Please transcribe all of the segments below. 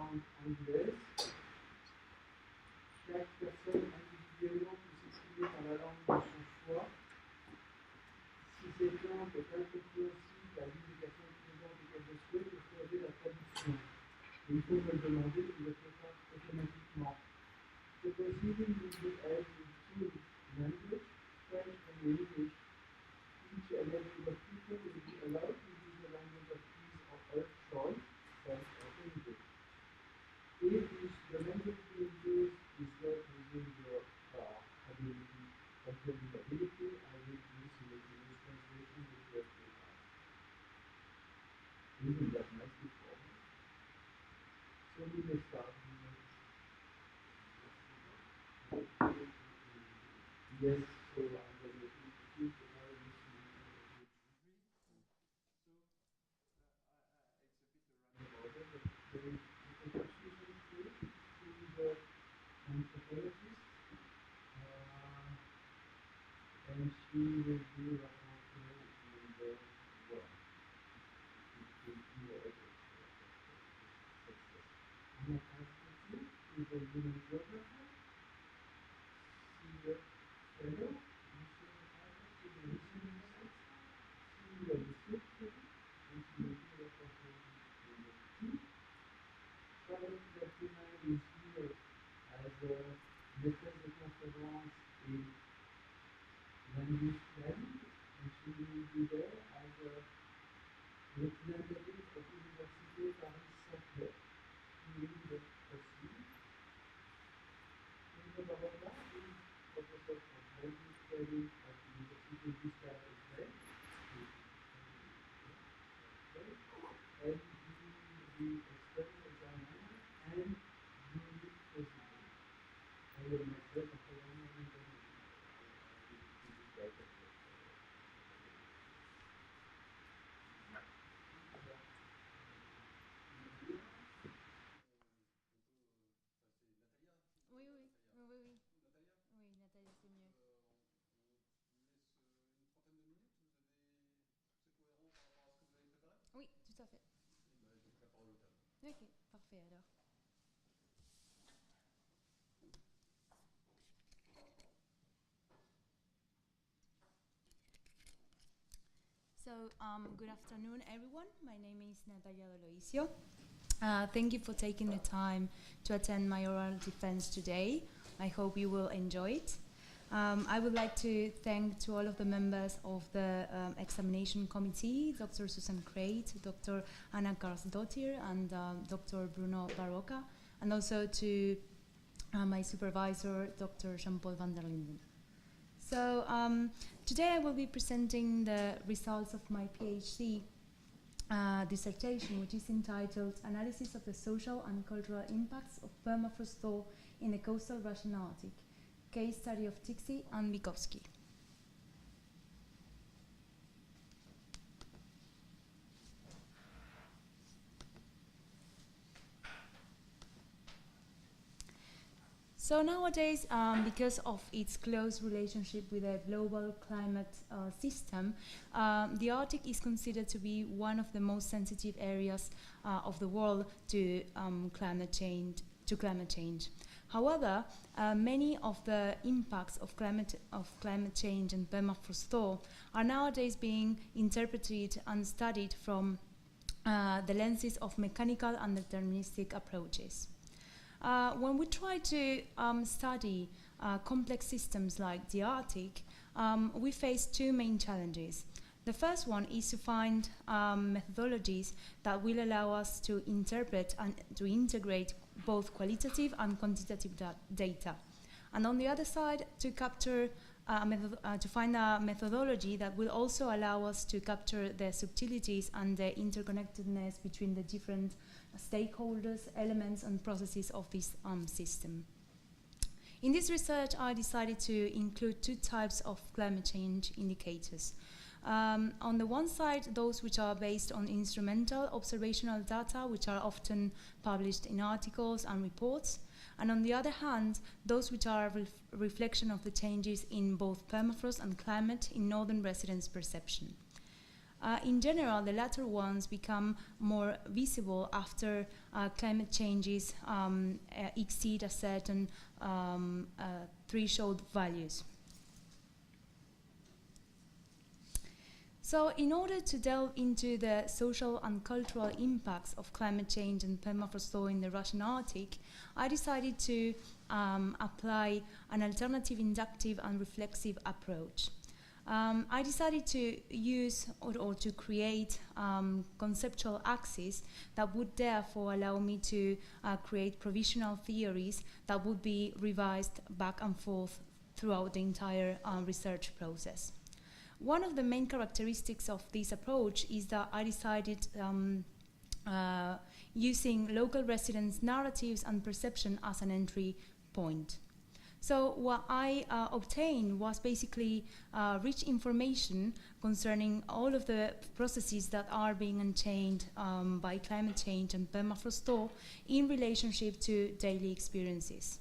langue anglaise. Chaque personne individuellement peut s'exprimer dans la langue de son choix. Si cette langue est incompréhensible à l'une des personnes présentes et qu'elle le souhaite, il faut choisir la traduction. Et il faut me le demander, je ne le fais pas automatiquement. The proceeding will be as in two language, French and English. Each and every of people will be allowed to use the language of his or her choice, French or English. If the language being used is not within your ability, of your ability, I will use simultaneous translation with your paper. Isn't that nice before? So we will start. Yes, so I'm going to introduce the very listening language. So it's a bit around the border, but there is introduction to the anthropologist, and she will be rapporteur in the work. Anna Constantine is a human geographer. She's a fellow, she's a listening set. She will research study, and she will be a rapporteur in the team. Charlotte Bertina is here as a maîtresse de conférence in language planning, and she will be there as a representative of Université Paris-Saclay during the proceedings. Inge Barola is professor of language studies at Université Gustave Eiffel. And he will be external examiner and jury president. I will myself accompany him in Oui, oui, oui, oui, oui. Oui, Natalia, c'est mieux. Oui, tout à fait. Ok, parfait alors. So, good afternoon, everyone. My name is Natalia Doloisio. Thank you for taking the time to attend my oral defense today. I hope you will enjoy it. I would like to thank to all of the members of the examination committee, Dr. Susan Crate, Dr. Anna Karlsdottir, and Dr. Bruno Barocca, and also to my supervisor, Dr. Jean-Paul van der Linden. So today I will be presenting the results of my PhD dissertation, which is entitled Analysis of the Social and Cultural Impacts of Permafrost Thaw in the Coastal Russian Arctic, case study of Tixi and Bikovsky. So nowadays, because of its close relationship with the global climate system, the Arctic is considered to be one of the most sensitive areas of the world to climate change. However, many of the impacts of climate change and permafrost thaw are nowadays being interpreted and studied from the lenses of mechanical and deterministic approaches. When we try to study complex systems like the Arctic, we face two main challenges. The first one is to find methodologies that will allow us to interpret and to integrate both qualitative and quantitative data. And on the other side, to capture to find a methodology that will also allow us to capture the subtleties and the interconnectedness between the different stakeholders, elements, and processes of this system. In this research, I decided to include two types of climate change indicators. On the one side, those which are based on instrumental observational data, which are often published in articles and reports, and on the other hand, those which are a reflection of the changes in both permafrost and climate in northern residents' perception. In general, the latter ones become more visible after climate changes exceed a certain threshold values. So in order to delve into the social and cultural impacts of climate change and permafrost thaw in the Russian Arctic, I decided to apply an alternative inductive and reflexive approach. I decided to use or to create conceptual axes that would therefore allow me to create provisional theories that would be revised back and forth throughout the entire research process. One of the main characteristics of this approach is that I decided using local residents' narratives and perception as an entry point. So what I obtained was basically rich information concerning all of the processes that are being unchained by climate change and permafrost thaw in relationship to daily experiences.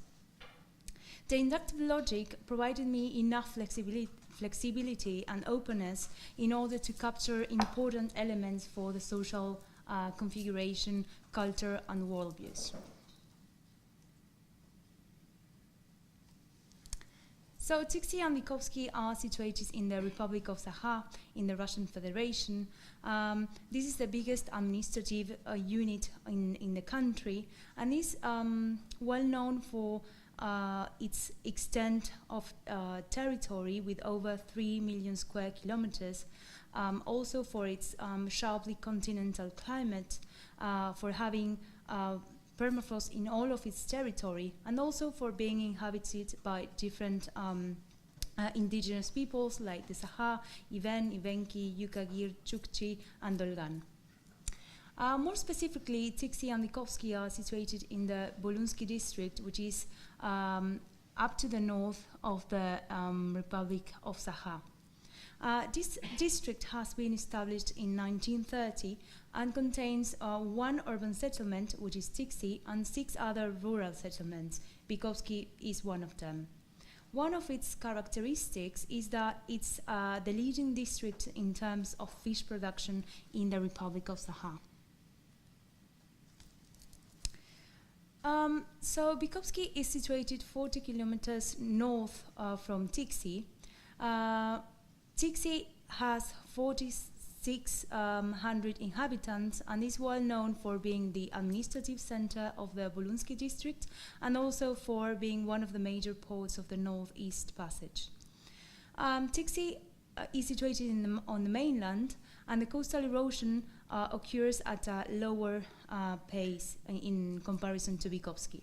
The inductive logic provided me enough flexibility and openness in order to capture important elements for the social configuration, culture, and worldviews. So Tixi and Vikovsky are situated in the Republic of Sakha in the Russian Federation. This is the biggest administrative unit in the country, and is well known for its extent of territory with over 3 million square kilometers, also for its sharply continental climate, for having permafrost in all of its territory, and also for being inhabited by different indigenous peoples like the Sakha, Iven, Ivenki, Yukagir, Chukchi, and Dolgan. More specifically, Tixi and Vikovsky are situated in the Bolunsky district, which is up to the north of the Republic of Sakha. This district has been established in 1930 and contains one urban settlement, which is Tixi, and 6 other rural settlements. Vikovsky is one of them. One of its characteristics is that it's the leading district in terms of fish production in the Republic of Sakha. So Vikovsky is situated 40 kilometers north from Tixi. Tixi has 4,600 inhabitants and is well known for being the administrative center of the Bolunsky district and also for being one of the major ports of the Northeast Passage. Tixi is situated on the mainland, and the coastal erosion occurs at a lower pace in comparison to Vikovsky.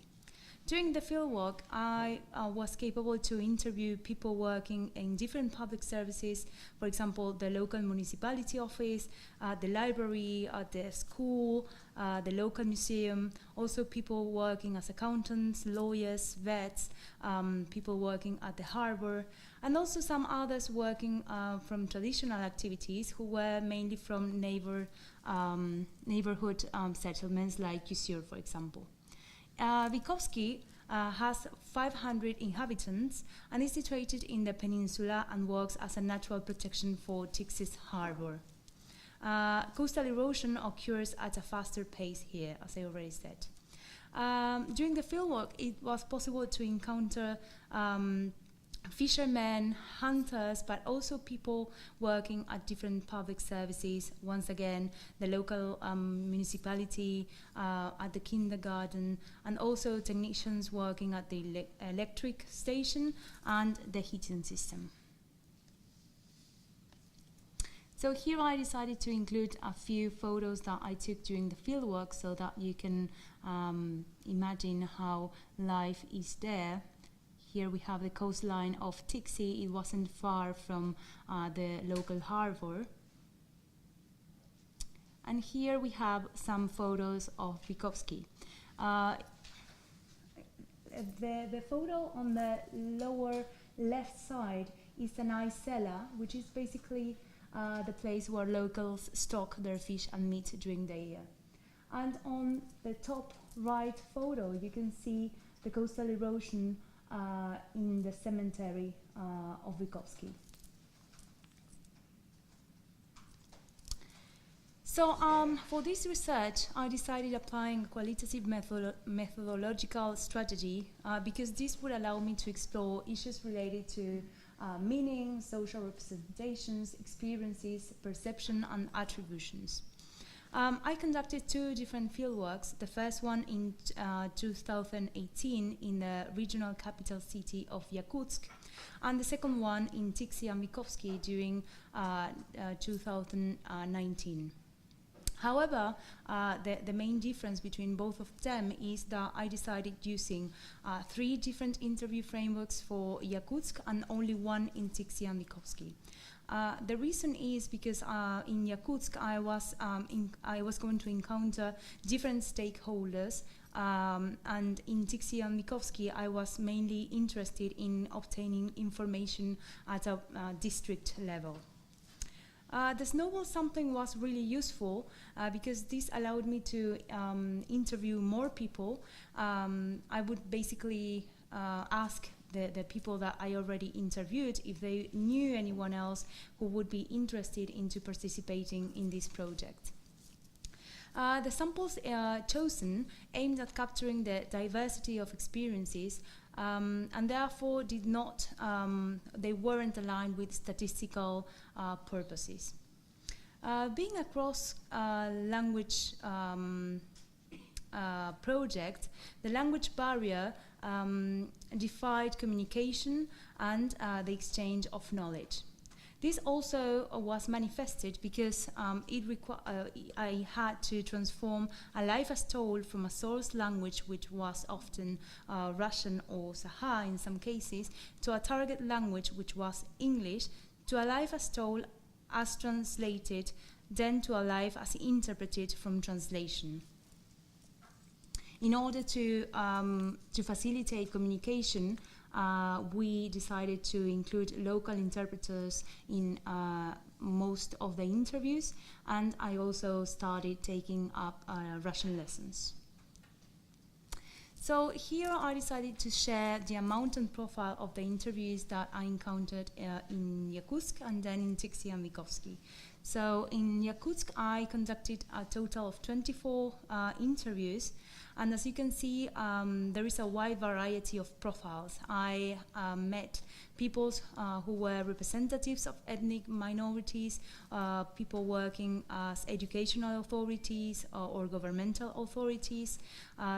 During the fieldwork, I was capable to interview people working in different public services, for example, the local municipality office, the library, the school, the local museum, also people working as accountants, lawyers, vets, people working at the harbor, and also some others working from traditional activities who were mainly from neighborhood settlements like Usur, for example. Vikovsky has 500 inhabitants and is situated in the peninsula and works as a natural protection for Tixi's harbor. Coastal erosion occurs at a faster pace here, as I already said. During the fieldwork, it was possible to encounter fishermen, hunters, but also people working at different public services. Once again, the local municipality, at the kindergarten, and also technicians working at the electric station and the heating system. So here I decided to include a few photos that I took during the fieldwork so that you can imagine how life is there. Here we have the coastline of Tixi. It wasn't far from the local harbor. And here we have some photos of Vikovsky. The photo on the lower left side is an ice cellar, which is basically the place where locals stock their fish and meat during the year. And on the top right photo, you can see the coastal erosion in the cemetery of Vikovsky. For this research, I decided applying a qualitative methodological strategy because this would allow me to explore issues related to meaning, social representations, experiences, perception, and attributions. I conducted two different fieldworks, the first one in 2018 in the regional capital city of Yakutsk, and the second one in Tiksi and Vykovsky during 2019. However, the main difference between both of them is that I decided using 3 different interview frameworks for Yakutsk and only one in Tiksi and Vykovsky. The reason is because in Yakutsk I was going to encounter different stakeholders, and in Tiksi and Vykovsky I was mainly interested in obtaining information at a district level. The snowball sampling was really useful because this allowed me to interview more people. I would basically ask the people that I already interviewed if they knew anyone else who would be interested into participating in this project. The samples chosen aimed at capturing the diversity of experiences and therefore they weren't aligned with statistical purposes. Being a cross-language project, the language barrier defied communication and the exchange of knowledge. This also was manifested because I had to transform a life as told from a source language, which was often Russian or Saha in some cases, to a target language, which was English, to a life as told as translated, then to a life as interpreted from translation. In order to facilitate communication, we decided to include local interpreters in most of the interviews, and I also started taking up Russian lessons. So here I decided to share the amount and profile of the interviews that I encountered in Yakutsk and then in Tiksi and Vykovsky. So in Yakutsk I conducted a total of 24 interviews, and as you can see there is a wide variety of profiles. I met people who were representatives of ethnic minorities, people working as educational authorities or governmental authorities,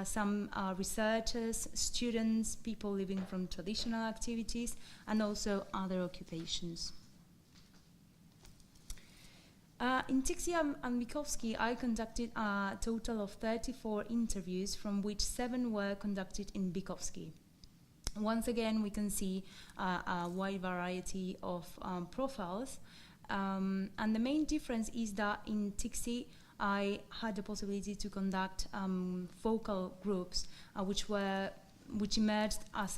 some researchers, students, people living from traditional activities, and also other occupations. In Tiksi and Vykovsky, I conducted a total of 34 interviews, from which 7 were conducted in Vykovsky. Once again, we can see a wide variety of profiles, and the main difference is that in Tiksi, I had the possibility to conduct focal groups, which emerged as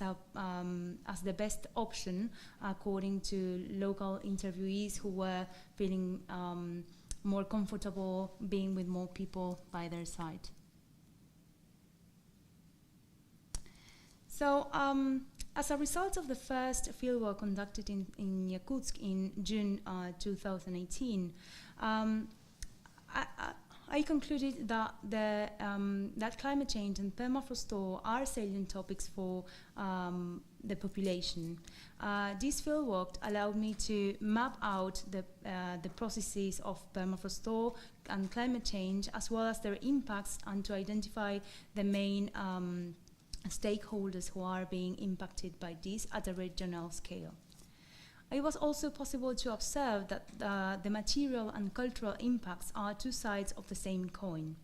the best option according to local interviewees who were feeling more comfortable being with more people by their side. So as a result of the first fieldwork conducted in Yakutsk in June 2018, I concluded that that climate change and permafrost thaw are salient topics for the population. This fieldwork allowed me to map out the processes of permafrost thaw and climate change, as well as their impacts, and to identify the main stakeholders who are being impacted by this at a regional scale. It was also possible to observe that the material and cultural impacts are 2 sides of the same coin.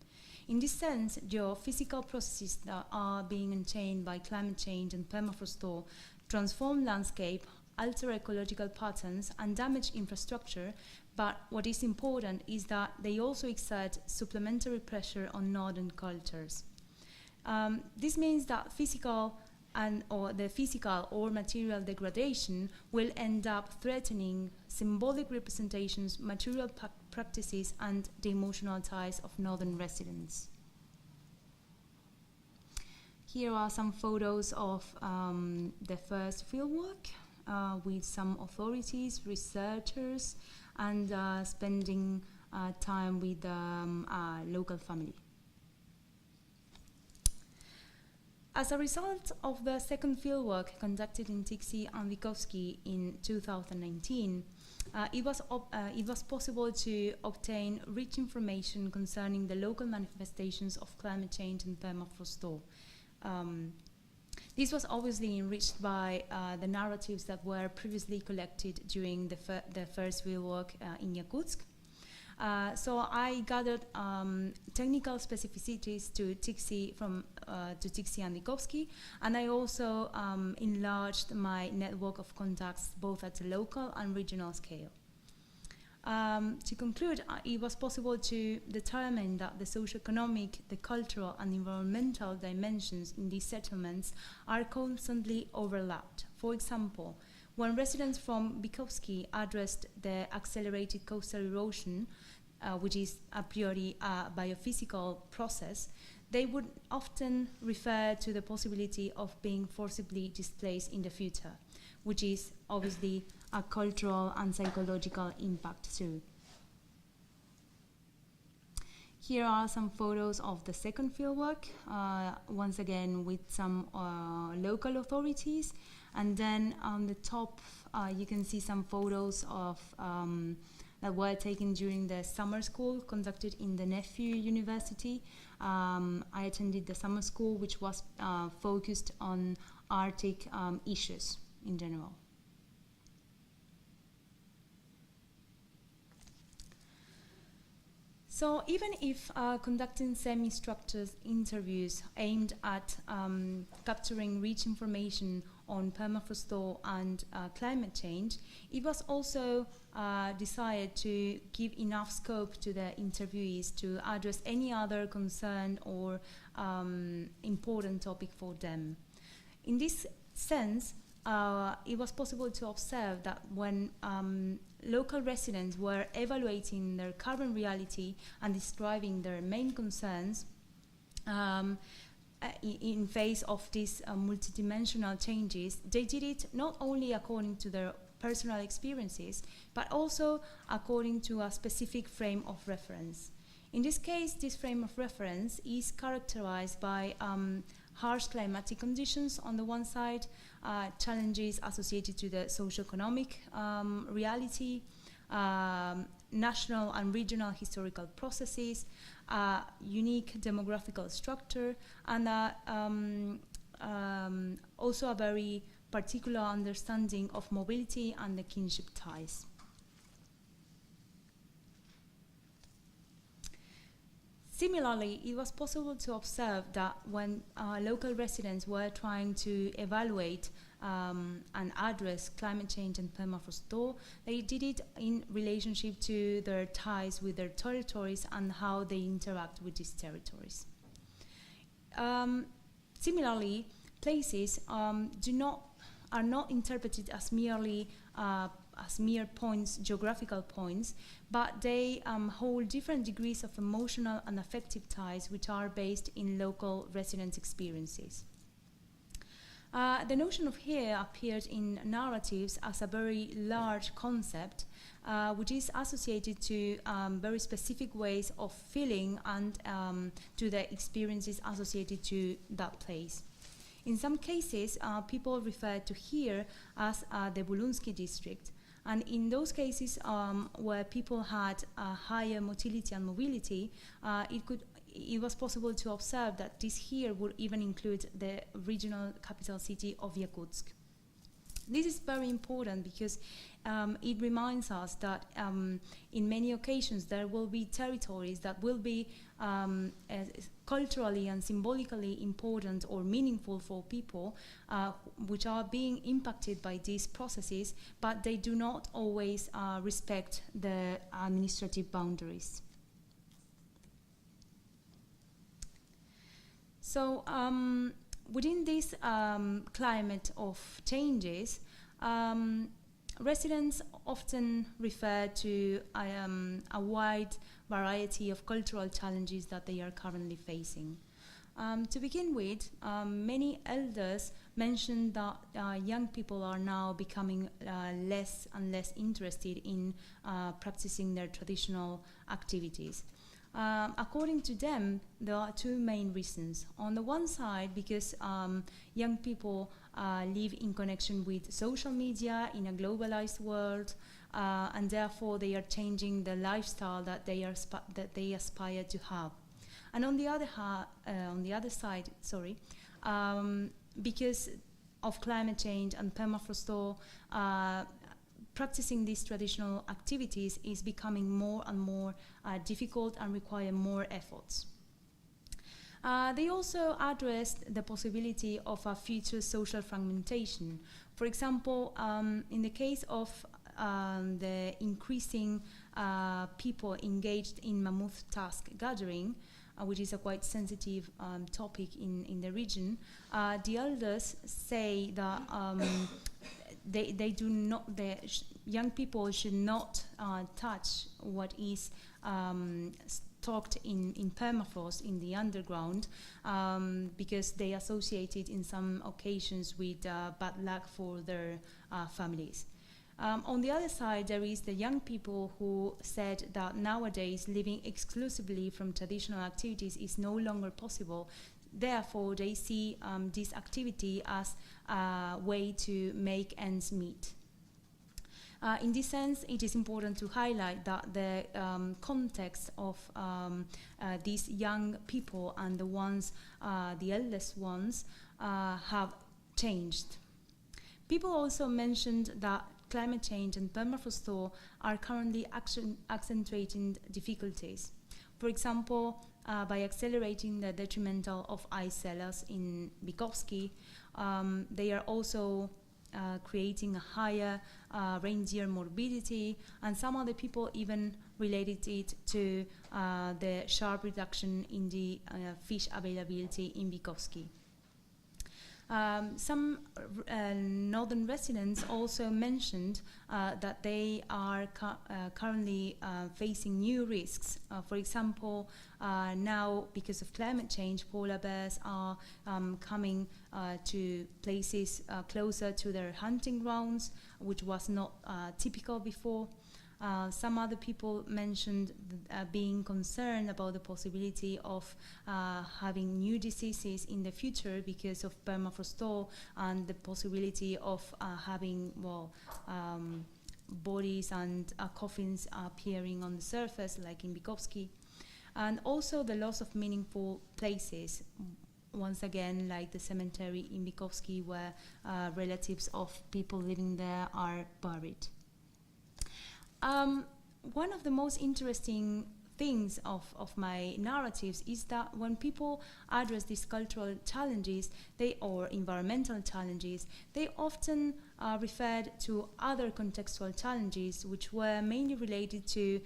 In this sense, geophysical processes that are being enchained by climate change and permafrost thaw transform landscape, alter ecological patterns, and damage infrastructure, but what is important is that they also exert supplementary pressure on northern cultures. This means that physical or material degradation will end up threatening symbolic representations, material practices, and the emotional ties of northern residents. Here are some photos of the first fieldwork with some authorities, researchers, and spending time with local family. As a result of the second fieldwork conducted in Tiksi and Witkowski in 2019, it was possible to obtain rich information concerning the local manifestations of climate change and permafrost thaw. This was obviously enriched by the narratives that were previously collected during the first fieldwork in Yakutsk. So I gathered technical specificities to Tiksi and Witkowski, and I also enlarged my network of contacts both at the local and regional scale. To conclude, it was possible to determine that the socioeconomic, the cultural and environmental dimensions in these settlements are constantly overlapped. For example, when residents from Witkowski addressed the accelerated coastal erosion, which is a priori a biophysical process, they would often refer to the possibility of being forcibly displaced in the future, which is obviously a cultural and psychological impact too. Here are some photos of the second fieldwork, once again with some local authorities. And then on the top, you can see some photos of that were taken during the summer school conducted in the Nephew University. I attended the summer school, which was focused on Arctic issues in general. So even if conducting semi-structured interviews aimed at capturing rich information on permafrost thaw and climate change, it was also desired to give enough scope to the interviewees to address any other concern or important topic for them. In this sense, it was possible to observe that when local residents were evaluating their current reality and describing their main concerns in face of these multidimensional changes, they did it not only according to their personal experiences, but also according to a specific frame of reference. In this case, this frame of reference is characterized by harsh climatic conditions on the one side, challenges associated to the socioeconomic reality, national and regional historical processes, unique demographical structure, and also a very particular understanding of mobility and the kinship ties. Similarly, it was possible to observe that when local residents were trying to evaluate and address climate change and permafrost thaw, they did it in relationship to their ties with their territories and how they interact with these territories. Similarly, places are not interpreted as merely as mere points, geographical points, but they hold different degrees of emotional and affective ties which are based in local residents' experiences. The notion of here appeared in narratives as a very large concept, which is associated to very specific ways of feeling and to the experiences associated to that place. In some cases, people refer to here as the Bulunsky district, and in those cases where people had a higher motility and mobility, it was possible to observe that this here would even include the regional capital city of Yakutsk. This is very important because it reminds us that in many occasions there will be territories that will be culturally and symbolically important or meaningful for people which are being impacted by these processes, but they do not always respect the administrative boundaries. So within this climate of changes, residents often refer to a wide variety of cultural challenges that they are currently facing. To begin with, many elders mentioned that young people are now becoming less and less interested in practicing their traditional activities. According to them, there are two main reasons. On the one side, because young people live in connection with social media in a globalized world, and therefore they are changing the lifestyle that they aspire to have. And on the other side, because of climate change and permafrost thaw, practicing these traditional activities is becoming more and more difficult and require more efforts. They also addressed the possibility of a future social fragmentation. For example, in the case of the increasing people engaged in mammoth tusk gathering, which is a quite sensitive topic in the region, the elders say that the young people should not touch what is stocked in permafrost in the underground, because they associate it in some occasions with bad luck for their families. On the other side, there is the young people who said that nowadays living exclusively from traditional activities is no longer possible. Therefore, they see this activity as a way to make ends meet. In this sense, it is important to highlight that the context of these young people and the eldest ones, have changed. People also mentioned that climate change and permafrost thaw are currently accentuating difficulties. For example, by accelerating the detrimental of ice cellars in Bykowski, they are also creating a higher reindeer morbidity, and some other people even related it to the sharp reduction in the fish availability in Bykowski. Some northern residents also mentioned that they are currently facing new risks. For example, now because of climate change, polar bears are coming to places closer to their hunting grounds, which was not typical before. Some other people mentioned being concerned about the possibility of having new diseases in the future because of permafrost thaw, and the possibility of having bodies and coffins appearing on the surface, like in Bykowski. And also the loss of meaningful places, once again, like the cemetery in Bykowski, where relatives of people living there are buried. One of the most interesting things of my narratives is that when people address these cultural challenges or environmental challenges, they often referred to other contextual challenges which were mainly related to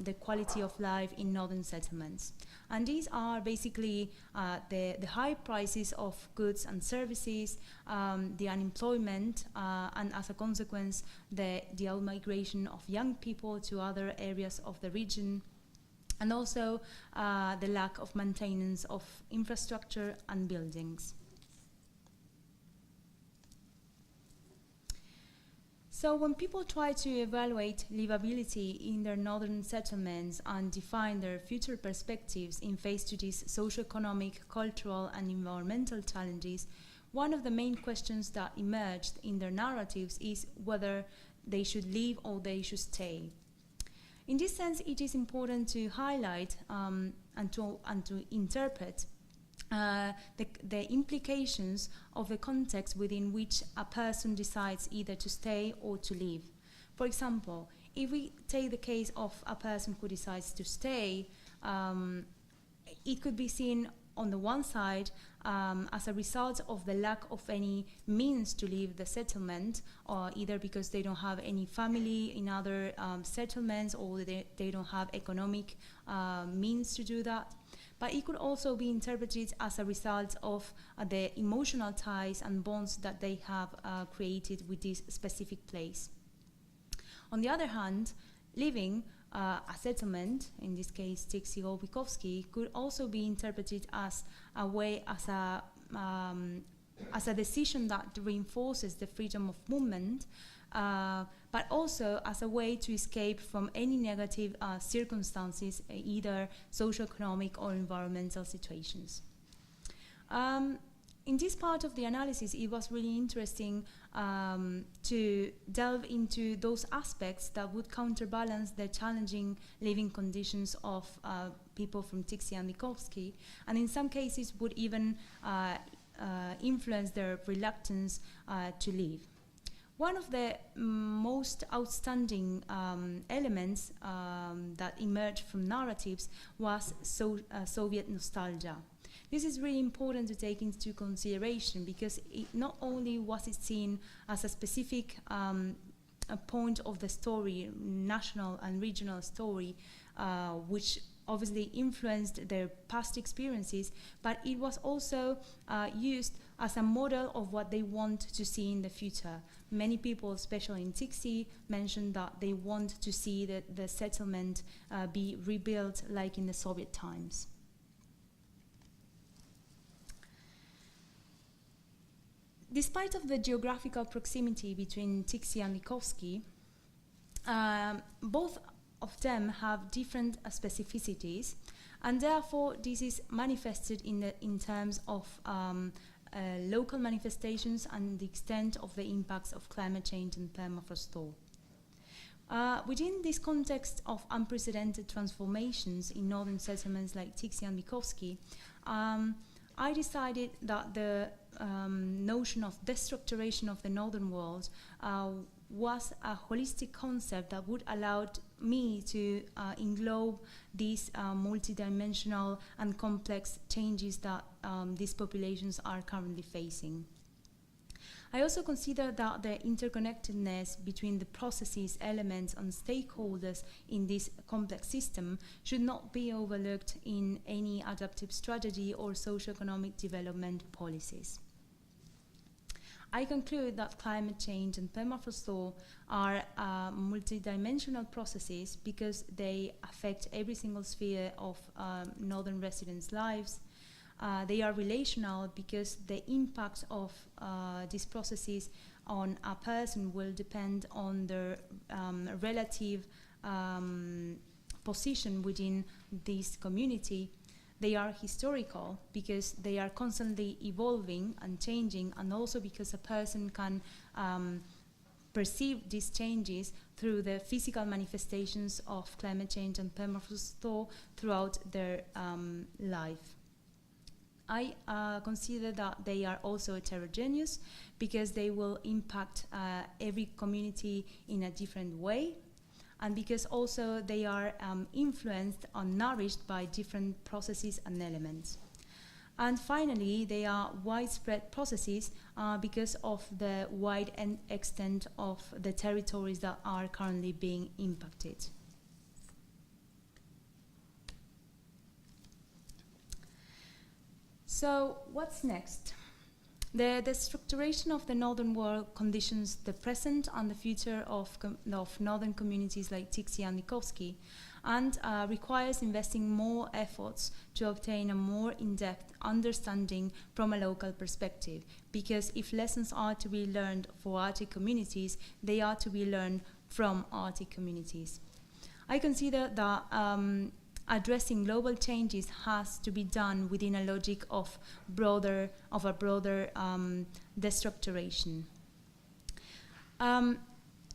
the quality of life in northern settlements. And these are basically the high prices of goods and services, the unemployment, and as a consequence, the out-migration of young people to other areas of the region, and also the lack of maintenance of infrastructure and buildings. So when people try to evaluate livability in their northern settlements and define their future perspectives in face to these socioeconomic, cultural, and environmental challenges, one of the main questions that emerged in their narratives is whether they should leave or they should stay. In this sense, it is important to highlight and to interpret the implications of the context within which a person decides either to stay or to leave. For example, if we take the case of a person who decides to stay, it could be seen on the one side as a result of the lack of any means to leave the settlement, or either because they don't have any family in other settlements, or they don't have economic means to do that. But it could also be interpreted as a result of the emotional ties and bonds that they have created with this specific place. On the other hand, leaving a settlement, in this case Bykowski, could also be interpreted as a way, as a as a decision that reinforces the freedom of movement, but also as a way to escape from any negative circumstances, either socioeconomic or environmental situations. In this part of the analysis, it was really interesting to delve into those aspects that would counterbalance the challenging living conditions of people from Tiksi and Mikulski, and in some cases would even influence their reluctance to leave. One of the most outstanding elements that emerged from narratives was Soviet nostalgia. This is really important to take into consideration because not only was it seen as a specific a point of the story, national and regional story, which obviously influenced their past experiences, but it was also used as a model of what they want to see in the future. Many people, especially in Tiksi, mentioned that they want to see the settlement be rebuilt like in the Soviet times. Despite of the geographical proximity between Tiksi and Mikulski, both of them have different specificities, and therefore this is manifested in terms of local manifestations and the extent of the impacts of climate change and permafrost thaw. Within this context of unprecedented transformations in northern settlements like Tiksi and Mikulski, I decided that the notion of destructuration of the northern world was a holistic concept that would allow me to englobe these multidimensional and complex changes that these populations are currently facing. I also consider that the interconnectedness between the processes, elements, and stakeholders in this complex system should not be overlooked in any adaptive strategy or socioeconomic development policies. I conclude that climate change and permafrost thaw are multidimensional processes because they affect every single sphere of northern residents' lives. They are relational because the impact of these processes on a person will depend on their relative position within this community. They are historical because they are constantly evolving and changing, and also because a person can perceive these changes through the physical manifestations of climate change and permafrost thaw throughout their life. I consider that they are also heterogeneous because they will impact every community in a different way, and because also they are influenced or nourished by different processes and elements. And finally, they are widespread processes because of the wide extent of the territories that are currently being impacted. So what's next? The destructuration of the northern world conditions the present and the future of northern communities like Tiksi and Mikulski, and requires investing more efforts to obtain a more in-depth understanding from a local perspective, because if lessons are to be learned for Arctic communities, they are to be learned from Arctic communities. I consider that addressing global changes has to be done within a logic of a broader destructuration.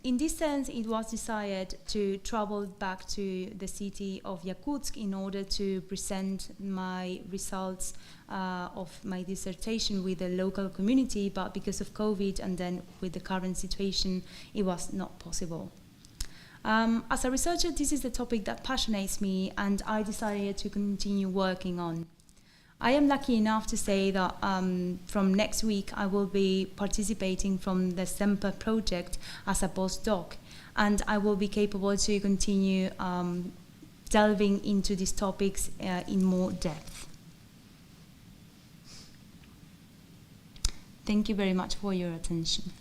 In this sense, it was decided to travel back to the city of Yakutsk in order to present my results of my dissertation with the local community, but because of COVID and then with the current situation, it was not possible. As a researcher, this is the topic that passionates me, and I decided to continue working on. I am lucky enough to say that from next week I will be participating from the SEMPA project as a postdoc, and I will be capable to continue delving into these topics in more depth. Thank you very much for your attention.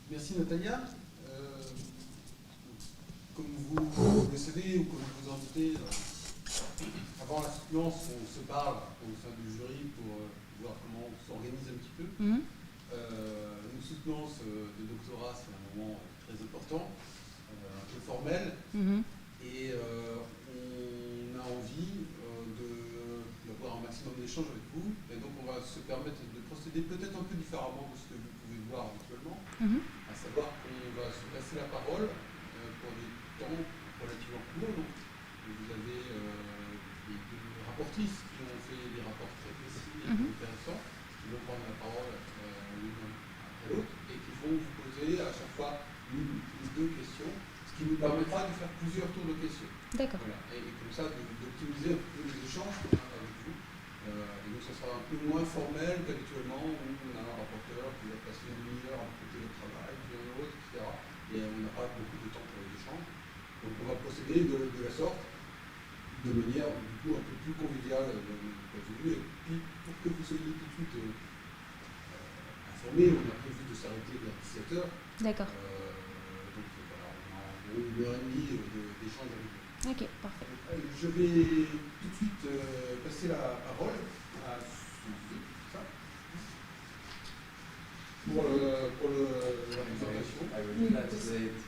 Merci Natalia. vous le savez, ou comme vous en doutez, avant la soutenance, on se parle au sein du jury pour voir comment on s'organise un petit peu. Mhm. Une soutenance de doctorat, c'est un moment très important, un peu formel, Mhm. et on a envie d'avoir un maximum d'échanges avec vous, et donc on va se permettre de procéder peut-être un peu différemment de ce que vous pouvez voir habituellement, Mhm. à savoir qu'on va se passer la parole pour des temps relativement courts. Donc, vous avez les deux rapportrices qui ont fait des rapports très précis et Mhm. intéressants, qui vont prendre la parole l'une après l'autre et qui vont vous poser à chaque fois une ou deux questions, ce qui nous permettra de faire plusieurs tours de questions. D'accord. Voilà. Et comme ça, d'optimiser un peu les échanges avec vous. Et donc, ça sera un peu moins formel qu'habituellement, où on a un rapporteur qui va passer une demi-heure à côté du travail, puis un autre, etc. Et on n'a pas beaucoup de temps pour les échanges. Donc, on va procéder de la sorte, de manière du coup un peu plus conviviale de notre point de vue. Et puis, pour que vous soyez tout de suite informés, on a prévu de s'arrêter vers 17h. D'accord. Donc, voilà, on a en gros 1h30 d'échange avec vous. Ok, parfait. Je vais tout de suite passer la parole à Suzy, pour la présentation. I will translate,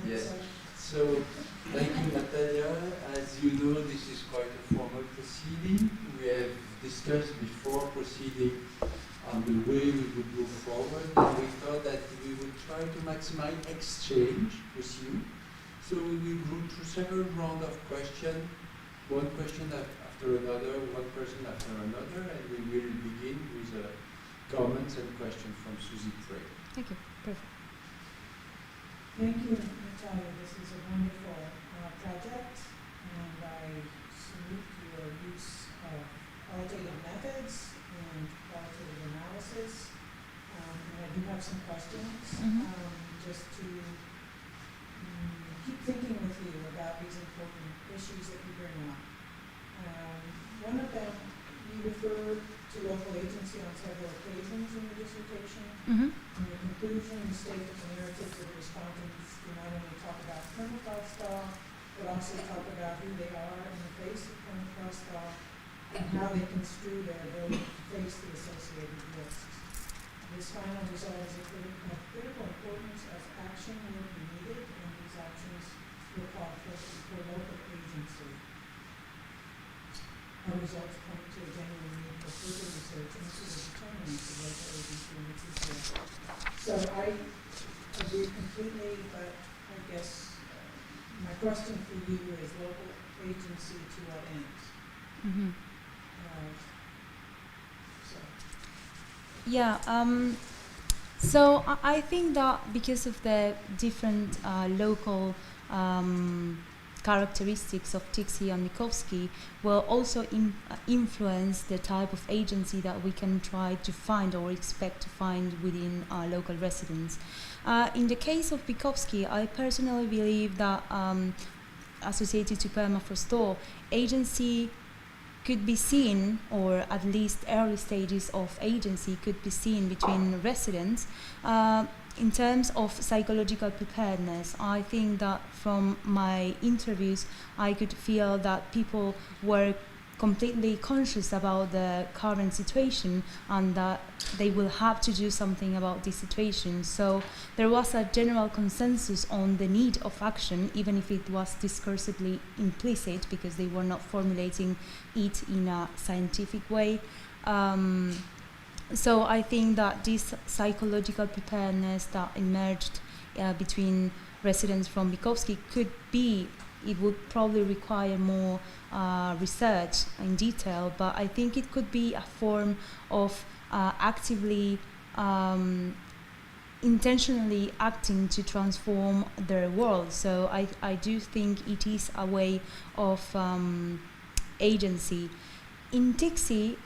yes. So, thank you, Natalia. As you know, this is quite a formal proceeding. We have discussed before proceeding on the way we would go forward, and we thought that we would try to maximize exchange with you. So we will go through several rounds of questions, one question after another, one person after another, and we will begin with comments and questions from Suzy Trey. Okay, perfect. Thank you, Natalia. This is a wonderful project, and I salute your use of qualitative methods and qualitative analysis. And I do have some questions, just to keep thinking with you about these important issues that you bring up. One of them, you refer to local agency on several occasions in your dissertation. Mm-hmm. In your conclusion, you state that the narratives of the respondents do not only talk about permafrost thaw, but also talk about who they are in the face of permafrost thaw and how they construe their ability to face the associated risks. This final result is of critical importance as action will be needed, and these actions will call for local agency. Our results point to a genuine need for further research into the determinants of local agency in the future. So I agree completely, but I guess my question for you is local agency to what ends? Mm-hmm. So. Yeah, so I think that because of the different local characteristics of Tixi and Mikovsky will also influence the type of agency that we can try to find or expect to find within local residents. In the case of Mikovsky, I personally believe that associated to permafrost thaw, agency could be seen, or at least early stages of agency could be seen between residents. In terms of psychological preparedness, I think that from my interviews, I could feel that people were completely conscious about the current situation and that they will have to do something about this situation. So there was a general consensus on the need of action, even if it was discursively implicit because they were not formulating it in a scientific way. So I think that this psychological preparedness that emerged between residents from Mikovsky could be, it would probably require more research in detail, but I think it could be a form of actively, intentionally acting to transform their world. So I do think it is a way of agency. In Tixi,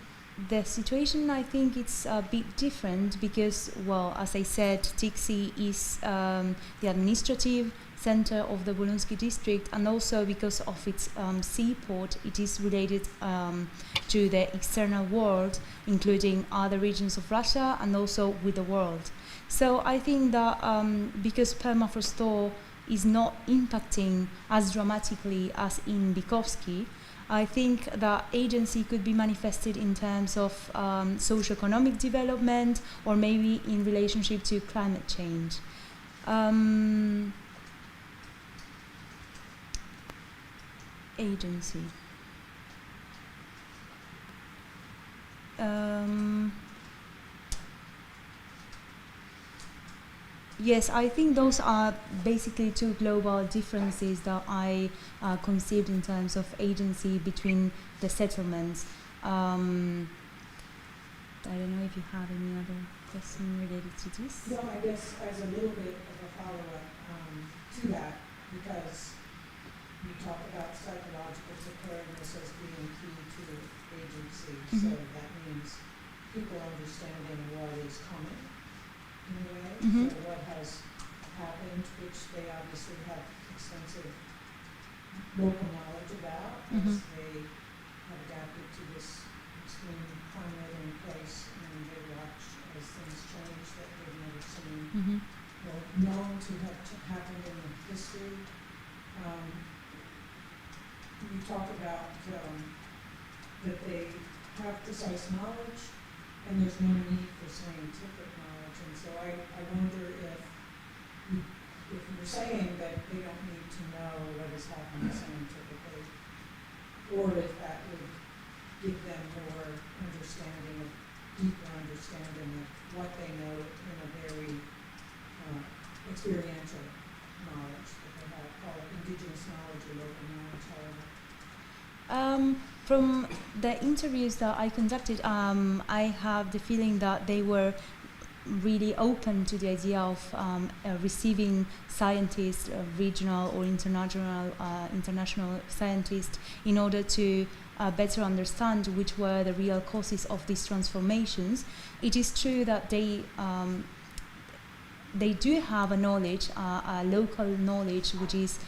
the situation, I think it's a bit different because, well, as I said, Tixi is the administrative center of the Volunsky district, and also because of its seaport, it is related to the external world, including other regions of Russia and also with the world. So I think that because permafrost thaw is not impacting as dramatically as in Bukowski, I think that agency could be manifested in terms of socioeconomic development or maybe in relationship to climate change. Agency. Yes, I think those are basically two global differences that I conceived in terms of agency between the settlements. I don't know if you have any other question related to this. Well, I guess as a little bit of a follow-up to that, because you talk about psychological preparedness as being key to agency, so that means people understanding what is coming in a way, so what has happened, which they obviously have extensive local knowledge about as they have adapted to this extreme climate and place, and they watch as things change that they've never seen or known to have happened in history. You talk about that they have precise knowledge and there's no need for scientific knowledge, and so I wonder if you're saying that they don't need to know what is happening scientifically, or if that would give them more understanding, deeper understanding of what they know in a very experiential knowledge that they have, called indigenous knowledge or local knowledge, however. From the interviews that I conducted, I have the feeling that they were really open to the idea of receiving scientists, regional or international scientists, in order to better understand which were the real causes of these transformations. It is true that they do have a knowledge, a local knowledge, which is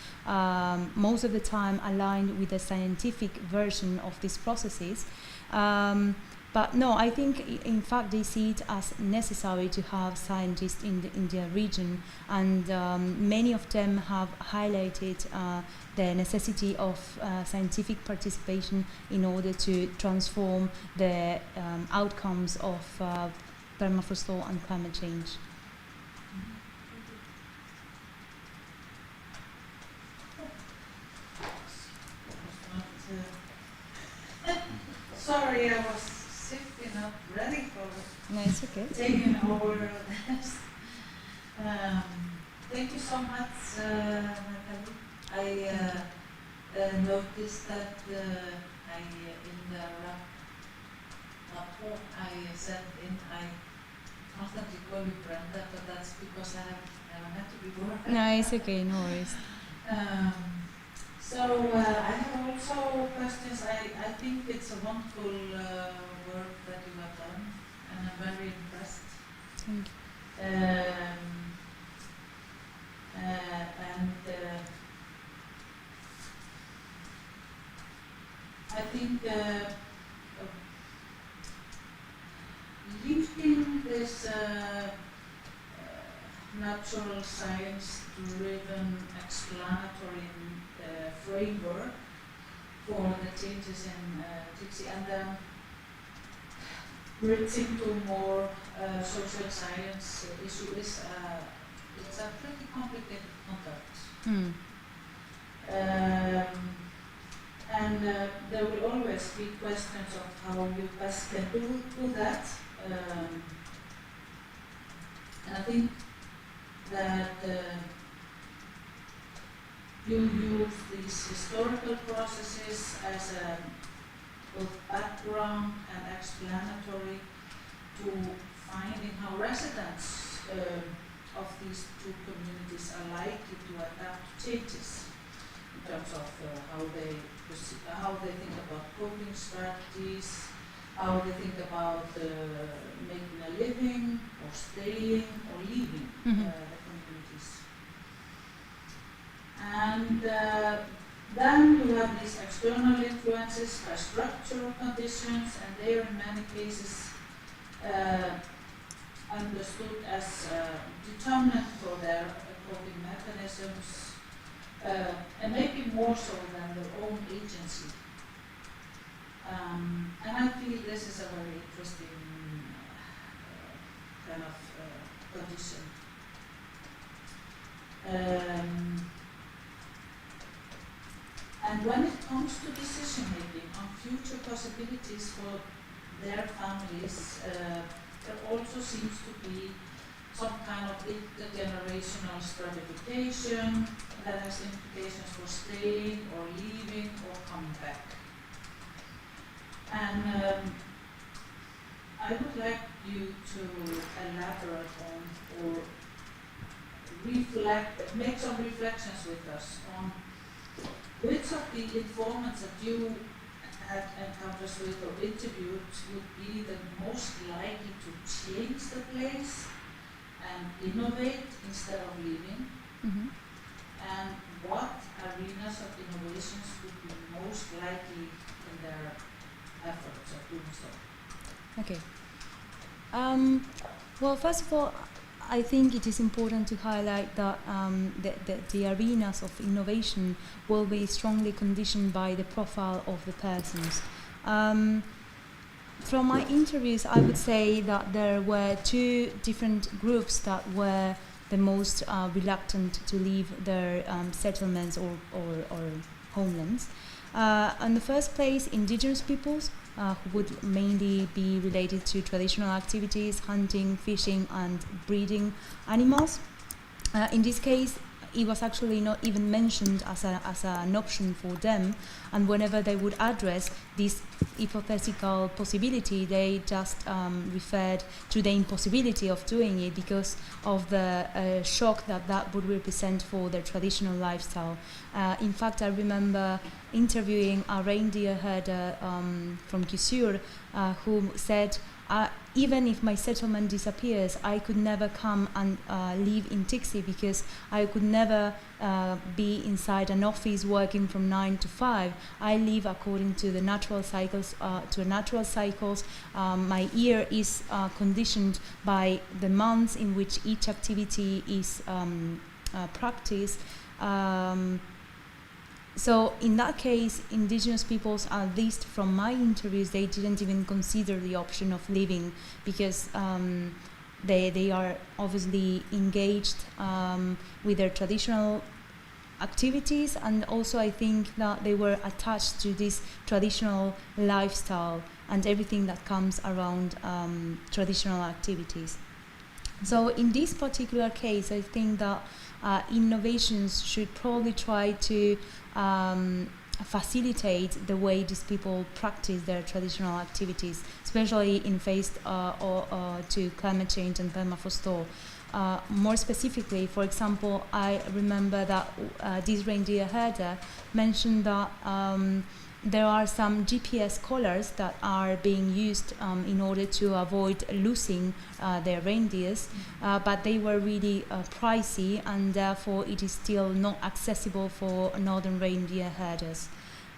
most of the time aligned with the scientific version of these processes. But no, I think in fact they see it as necessary to have scientists in the region, and many of them have highlighted the necessity of scientific participation in order to transform the outcomes of permafrost thaw and climate change. Sorry, I was sick and not ready for No, it's okay. taking over this. Thank you so much, Natalie. I noticed that in the rapport I sent in, I constantly call you Brenda, but that's because I don't have to be worried. No, it's okay, no worries. So I have also questions. I think it's a wonderful work that you have done, and I'm very impressed. Thank you. I think lifting this natural science-driven explanatory framework for the changes in Dixie, and then bridging to more social science issue is it's a pretty complicated concept. And there will always be questions of how you best can do that. And I think that you use these historical processes as both background and explanatory to finding how residents of these two communities are likely to adapt to changes in terms of how they think about coping strategies, how they think about making a living or staying or leaving the communities. And then you have these external influences by structural conditions, and they are in many cases understood as determinant for their coping mechanisms. mechanisms, and maybe more so than their own agency. And I feel this is a very interesting kind of condition. And when it comes to decision making on future possibilities for their families, there also seems to be some kind of intergenerational stratification that has implications for staying or leaving or coming back. And I would like you to elaborate on or make some reflections with us on which of the informants that you had encounters with or interviewed would be the most likely to change the place and innovate instead of leaving, and what arenas of innovations would be most likely in their efforts of doing so. Okay. Well, first of all, I think it is important to highlight that the arenas of innovation will be strongly conditioned by the profile of the persons. From my interviews, I would say that there were two different groups that were the most reluctant to leave their settlements or homelands. In the first place, indigenous peoples, who would mainly be related to traditional activities, hunting, fishing, and breeding animals. In this case, it was actually not even mentioned as an option for them, and whenever they would address this hypothetical possibility, they just referred to the impossibility of doing it because of the shock that would represent for their traditional lifestyle. In fact, I remember interviewing a reindeer herder from Kisur who said, even if my settlement disappears, I could never come and live in Tiksi because I could never be inside an office working from 9 to 5. I live according to the natural cycles. My year is conditioned by the months in which each activity is practiced. So in that case, indigenous peoples, at least from my interviews, they didn't even consider the option of leaving because they are obviously engaged with their traditional activities, and also I think that they were attached to this traditional lifestyle and everything that comes around traditional activities. So in this particular case, I think that innovations should probably try to facilitate the way these people practice their traditional activities, especially in face to climate change and permafrost. More specifically, for example, I remember that this reindeer herder mentioned that there are some GPS collars that are being used in order to avoid losing their reindeers, but they were really pricey, and therefore it is still not accessible for northern reindeer herders.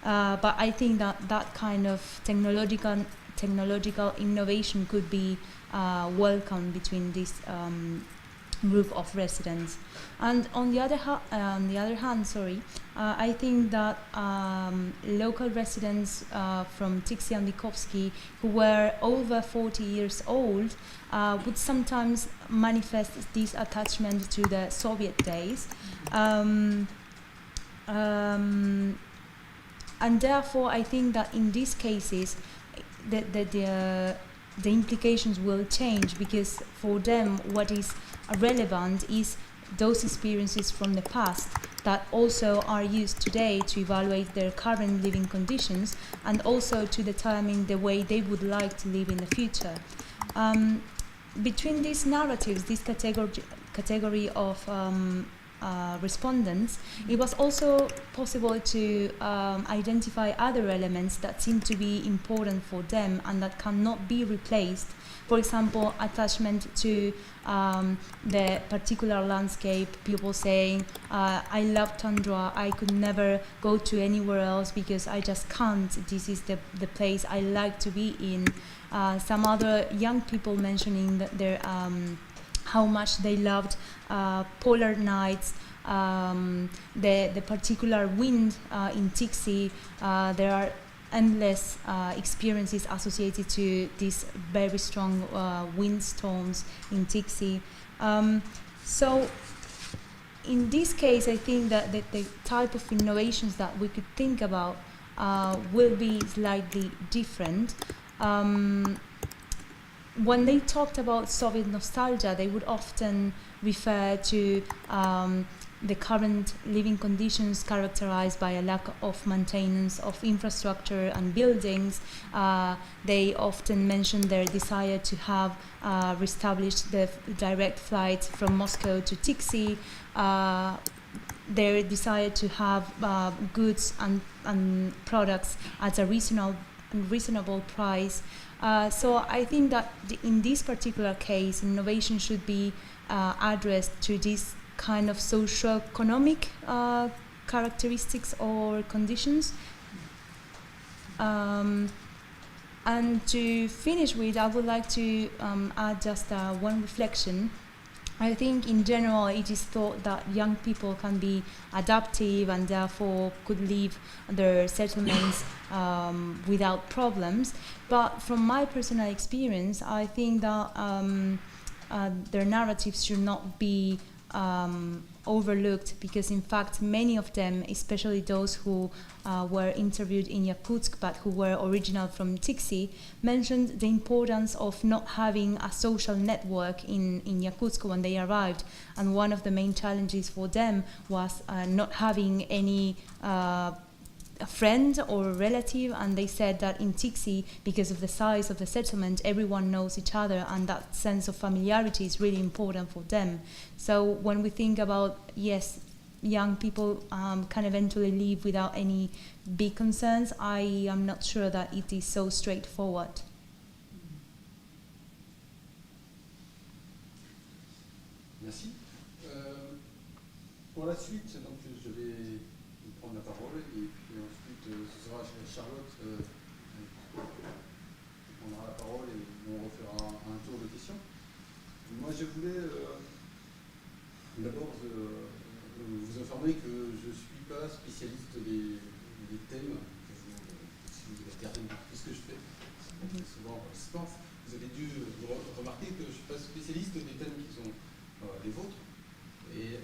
But I think that kind of technological innovation could be welcomed between this group of residents. And on the other hand, I think that local residents from Tiksi and Likovsky who were over 40 years old would sometimes manifest this attachment to the Soviet days. And therefore, I think that in these cases, the implications will change, because for them, what is relevant is those experiences from the past that also are used today to evaluate their current living conditions and also to determine the way they would like to live in the future. Between these narratives, this category of respondents, it was also possible to identify other elements that seem to be important for them and that cannot be replaced. For example, attachment to the particular landscape, people saying, I love tundra, I could never go to anywhere else because I just can't, this is the place I like to be in. Some other young people mentioning that their how much they loved polar nights, the particular wind in Tixi. There are endless experiences associated to these very strong windstorms in Tixi. So in this case, I think that the type of innovations that we could think about will be slightly different. When they talked about Soviet nostalgia, they would often refer to the current living conditions characterized by a lack of maintenance of infrastructure and buildings. They often mention their desire to have reestablished the direct flights from Moscow to Tixi, their desire to have goods and products at a reasonable price. So I think that in this particular case, innovation should be addressed to this kind of socio-economic characteristics or conditions. And to finish with, I would like to add just one reflection. I think in general it is thought that young people can be adaptive and therefore could leave their settlements without problems. But from my personal experience, I think that their narratives should not be overlooked, because in fact many of them, especially those who were interviewed in Yakutsk but who were original from Tixi, mentioned the importance of not having a social network in Yakutsk when they arrived, and one of the main challenges for them was not having any a friend or a relative, and they said that in Tixi, because of the size of the settlement, everyone knows each other, and that sense of familiarity is really important for them. So when we think about, yes, young people can eventually leave without any big concerns, I am not sure that it is so straightforward. Merci. Pour la suite, donc, je vais prendre la parole et puis ensuite ce sera Charlotte qui prendra la parole et on refera un tour de questions. Moi je voulais d'abord vous informer que je ne suis pas spécialiste des thèmes si vous regardez tout ce que je fais. C'est souvent en participance. Vous avez dû remarquer que je ne suis pas spécialiste des thèmes qui sont les vôtres. Et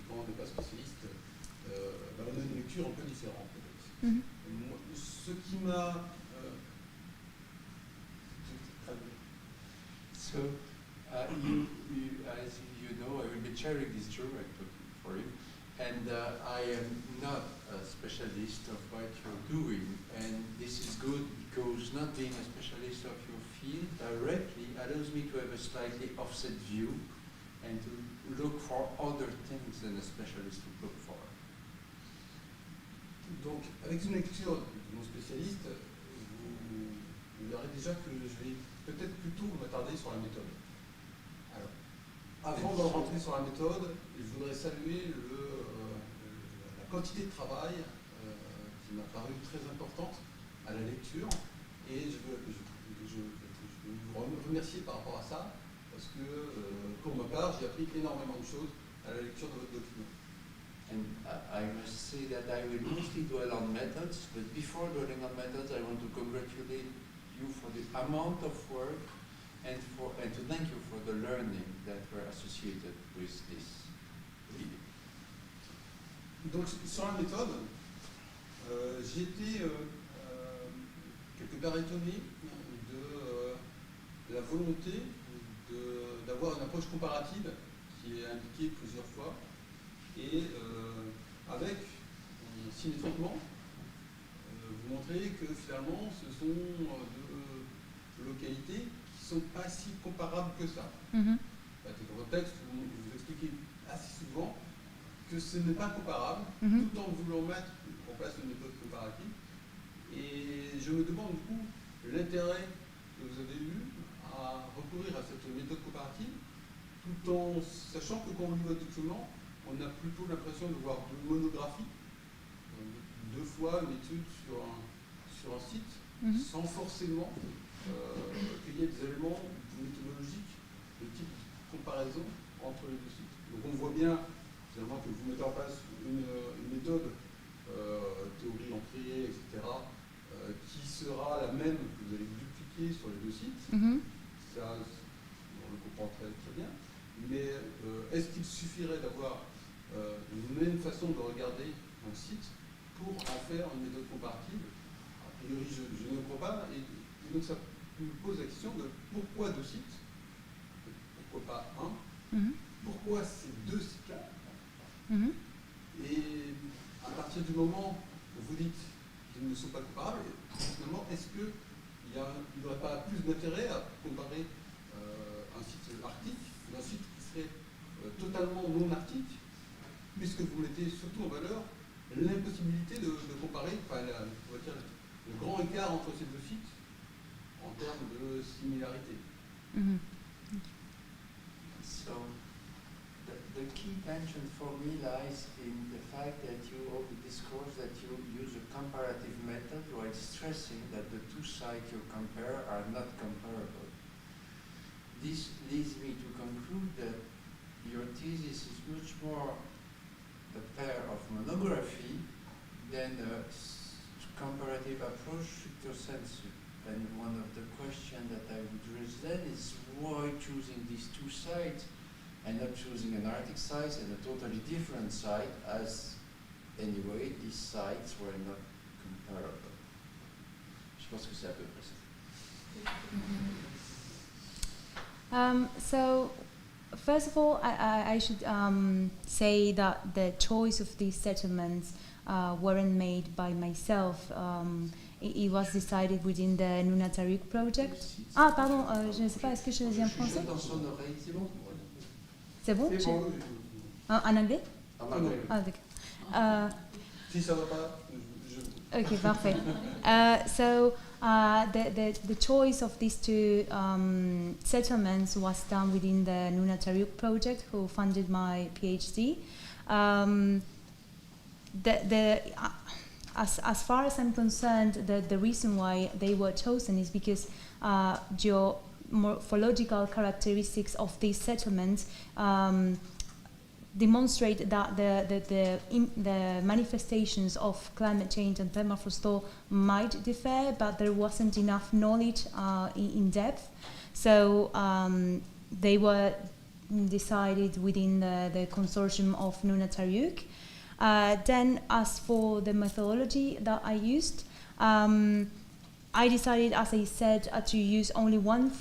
quand on n'est pas spécialiste, on a une lecture un peu différente. Moi, ce qui m'a... So, as you know, I will be chairing this German talking for you, and I am not a specialist of what you're doing, and this is good because not being a specialist of your field directly allows me to have a slightly offset view and to look for other things than a specialist would look for. Donc, avec une lecture de mon spécialiste, vous verrez déjà que je vais peut-être plutôt m'attarder sur la méthode. Alors, avant de rentrer sur la méthode, je voudrais saluer la quantité de travail qui m'a paru très importante à la lecture, et je veux vous remercier par rapport à ça, parce que pour ma part, j'ai appris énormément de choses à la lecture de votre document. And I must say that I will mostly dwell on methods, but before dwelling on methods, I want to congratulate you for the amount of work and to thank you for the learning that were associated with this reading. Donc sur la méthode, j'ai été quelque part étonné de la volonté d'avoir une approche comparative qui est indiquée plusieurs fois, et avec, symétriquement, vous montrer que finalement ce sont deux localités qui ne sont pas si comparables que ça. Dans votre texte, vous expliquez assez souvent que ce n'est pas comparable, tout en voulant mettre en place une méthode comparative. Et je me demande du coup l'intérêt que vous avez eu à recourir à cette méthode comparative, tout en sachant que quand on lit votre document, on a plutôt l'impression de voir deux monographies, deux fois une étude sur un site, sans forcément qu'il y ait des éléments méthodologiques de type comparatif. comparaison entre les deux sites. Donc on voit bien finalement que vous mettez en place une méthode, théorie entrée, etc., qui sera la même que vous allez dupliquer sur les deux sites. Ça, on le comprend très, très bien. Mais est-ce qu'il suffirait d'avoir une même façon de regarder un site pour en faire une méthode comparative? A priori, je ne crois pas. Et donc ça me pose la question de pourquoi deux sites? Pourquoi pas un? Pourquoi ces deux sites-là? Et à partir du moment où vous dites qu'ils ne sont pas comparables, finalement, est-ce qu'il n'y aurait pas plus d'intérêt à comparer un site arctique d'un site qui serait totalement non arctique, puisque vous mettez surtout en valeur l'impossibilité de comparer, on va dire, le grand écart entre ces deux sites en termes de similarité. So, the key tension for me lies in the fact that you discourse that you use a comparative method while stressing that the two sites you compare are not comparable. This leads me to conclude that your thesis is much more a pair of monography than a comparative approach stricto sensu. And one of the questions that I would raise then is why choosing these two sites and not choosing an Arctic site and a totally different site, as anyway these sites were not comparable. Je pense que c'est à peu près ça. So, first of all, I should say that the choice of these settlements weren't made by myself. It was decided within the Nunatsiaq project. Ah, pardon, je ne sais pas, est-ce que je le dis en français? C'est bon? C'est bon. En anglais? En anglais. Ah, d'accord. Si ça ne va pas, Okay, perfect. So the choice of these two settlements was done within the Nunatsiaq project, who funded my PhD. As far as I'm concerned, the reason why they were chosen is because geomorphological characteristics of these settlements demonstrate that the manifestations of climate change and permafrost thaw might differ, but there wasn't enough knowledge in depth. So they were decided within the consortium of Nunatsiaq. Then, as for the methodology that I used, I decided, as I said, to use only one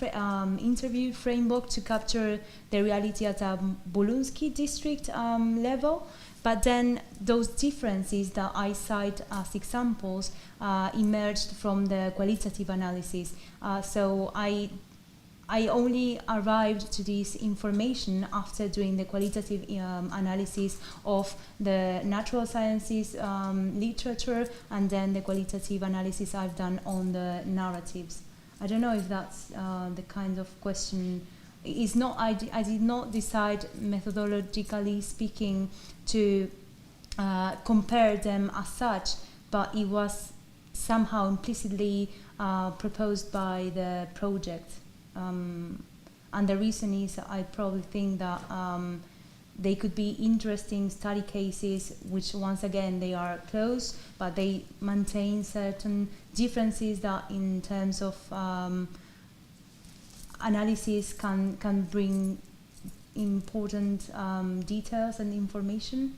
interview framework to capture the reality at a Bolunsky district level. But then those differences that I cite as examples emerged from the qualitative analysis. So I only arrived to this information after doing the qualitative analysis of the natural sciences literature, and then the qualitative analysis I've done on the narratives. I don't know if that's the kind of question. It's not. I did not decide methodologically speaking to compare them as such, but it was somehow implicitly proposed by the project. And the reason is I probably think that they could be interesting study cases, which once again they are close, but they maintain certain differences that in terms of analysis can bring important details and information.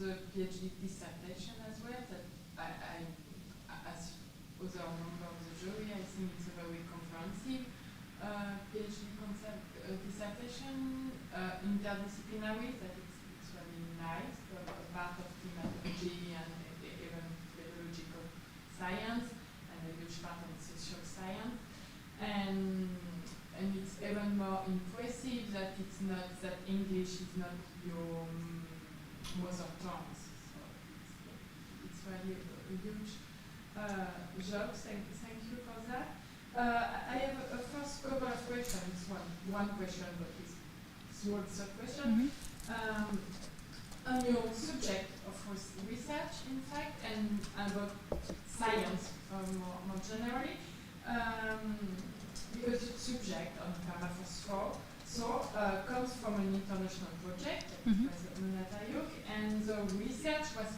The PhD dissertation as well, that I as other member of the jury, I think it's a very comprehensive PhD dissertation, interdisciplinary, that it's very nice, a part of climatology and even biological science, and a huge part of social science. And it's even more impressive that it's not, that English is not your mother tongue. So it's really a huge job. Thank you for that. I have a first couple of questions. One question, but it's the third question. on your subject of research, in fact, and about science more generally, because your subject on permafrost comes from an international project, Mhm. was Monatayuk, and the research was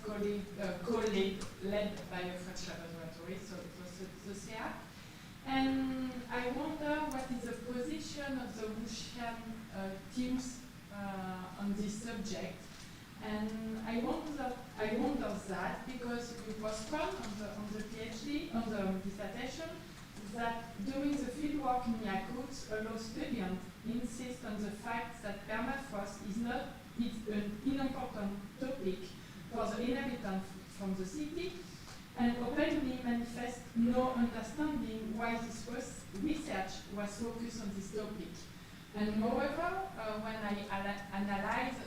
led by a French laboratory, so it was the CEA. And I wonder what is the position of the Russian teams on this subject. And I wonder that because you postponed on the PhD, on the dissertation, that during the fieldwork in Yakutsk, a law student insists on the fact that permafrost is an unimportant topic for the inhabitants from the city, and openly manifest no understanding why this research was focused on this topic. And moreover, when I analyze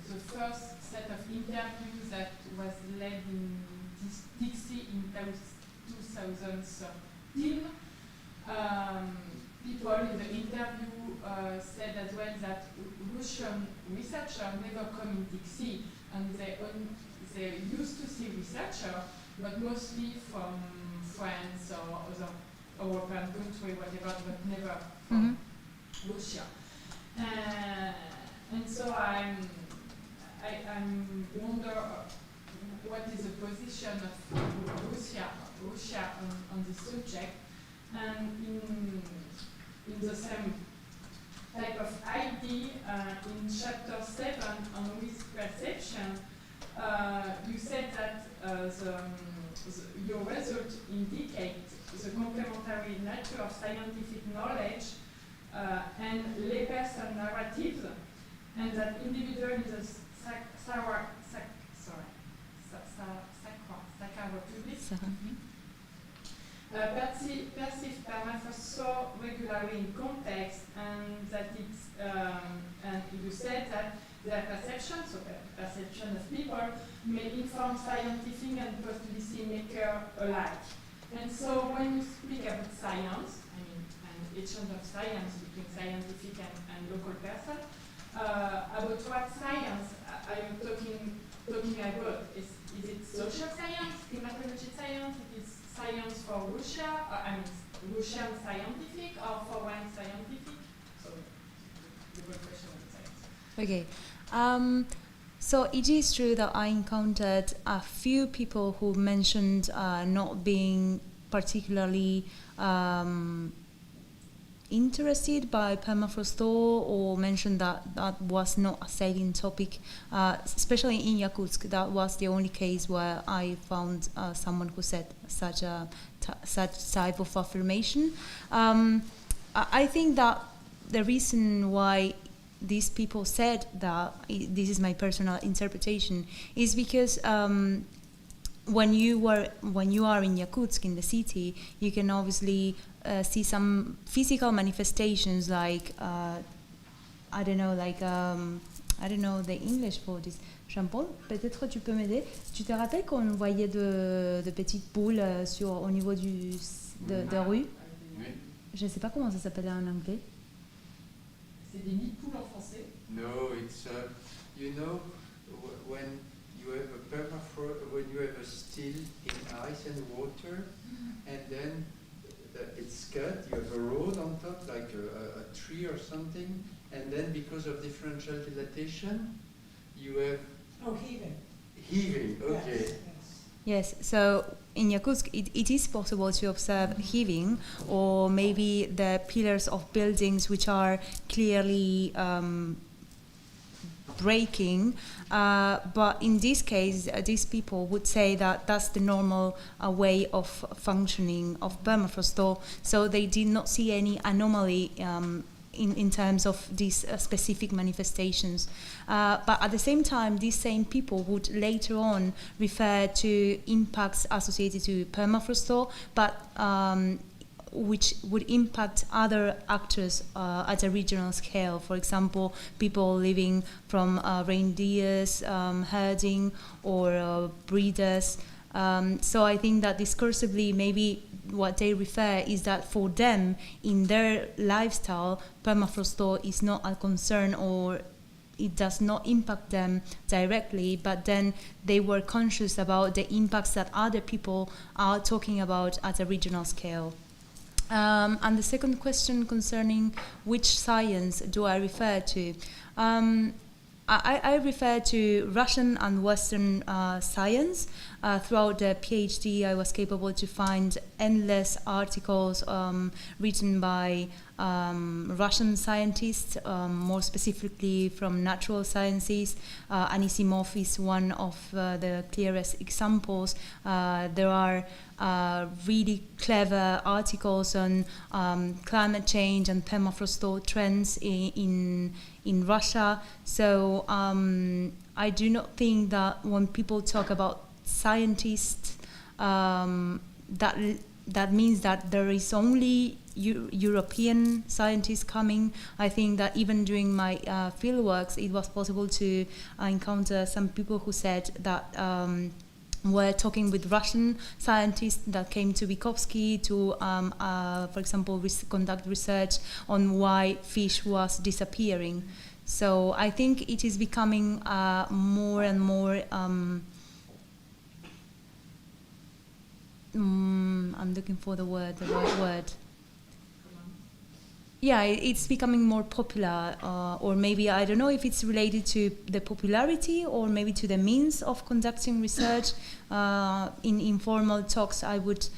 the first set of interviews that was led in Dixie in 2013, people in the interview said as well that Russian researchers never come in Dixie, and they used to see researchers, but mostly from France or other European country, whatever, but never from Russia. And so I wonder what is the position of Russia on this subject, and in the same type of idea, in chapter 7 on risk perception, you said that your results indicate the complementary nature of scientific knowledge and layperson narratives, and that individual in the Sakha Republic perceive permafrost so regularly in context, and that it's and you said that their perception, so perception of people, may inform scientific and policymaker alike. And so when you speak about science, I mean, and exchange of science between scientific and local person, about what science are you talking about? Is it social science, climatology science? It is science for Russia, I mean Russian scientific, or foreign scientific? So the good question of science. Okay. So it is true that I encountered a few people who mentioned not being particularly interested by permafrost thaw, or mentioned that was not a salient topic, especially in Yakutsk. That was the only case where I found someone who said such type of affirmation. I think that the reason why these people said that, this is my personal interpretation, is because when you are in Yakutsk, in the city, you can obviously see some physical manifestations like I don't know the English for this. Jean-Paul, peut-être tu peux m'aider. Tu te rappelles qu'on voyait de petites boules au niveau de rue? Oui. Je ne sais pas comment ça s'appelle en anglais. C'est des nids de poules en français. No, it's you know, when you have a permafrost, when you have a still in ice and water, and then it's cut, you have a road on top, like a tree or something, and then because of differential dilatation, you have... Oh, heaving. Heaving, okay. Yes, so in Yakutsk it is possible to observe heaving, or maybe the pillars of buildings which are clearly breaking, but in this case these people would say that that's the normal way of functioning of permafrost thaw, so they did not see any anomaly in terms of these specific manifestations. But at the same time, these same people would later on refer to impacts associated to permafrost thaw, but which would impact other actors at a regional scale. For example, people living from reindeers, herding, or breeders. So I think that discursively, maybe what they refer is that for them, in their lifestyle, permafrost thaw is not a concern, or it does not impact them directly, but then they were conscious about the impacts that other people are talking about at a regional scale. And the second question concerning which science do I refer to? I refer to Russian and Western science. Throughout the PhD, I was capable to find endless articles written by Russian scientists, more specifically from natural sciences. Anisimov is one of the clearest examples. There are really clever articles on climate change and permafrost trends in Russia. So I do not think that when people talk about scientists, that means that there is only European scientists coming. I think that even during my fieldworks, it was possible to encounter some people who said that were talking with Russian scientists that came to Vykovsky to, for example, conduct research on why fish was disappearing. So I think it is becoming more and more, I'm looking for the right word. Yeah, it's becoming more popular, or maybe, I don't know if it's related to the popularity or maybe to the means of conducting research. In informal talks, I would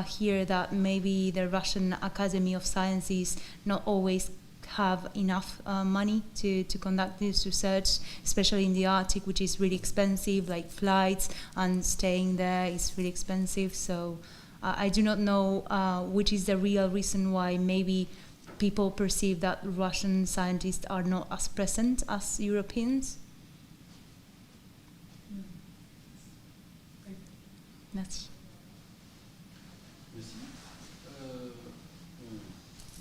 hear that maybe the Russian Academy of Sciences not always have enough money to conduct this research, especially in the Arctic, which is really expensive, like flights and staying there is really expensive. So I do not know which is the real reason why maybe people perceive that Russian scientists are not as present as Europeans. Merci. Merci.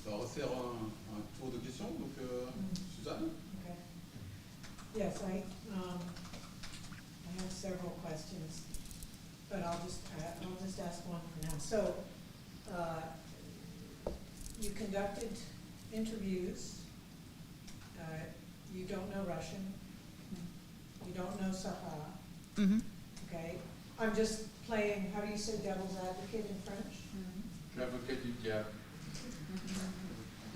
On va refaire un tour de questions. Donc, Suzanne. Okay. Yes, I have several questions, but I'll just ask one for now. So, you conducted interviews. You don't know Russian. You don't know Sahara. Mm-hmm. Okay. I'm just playing, how do you say devil's advocate in French? L'avocat du diable.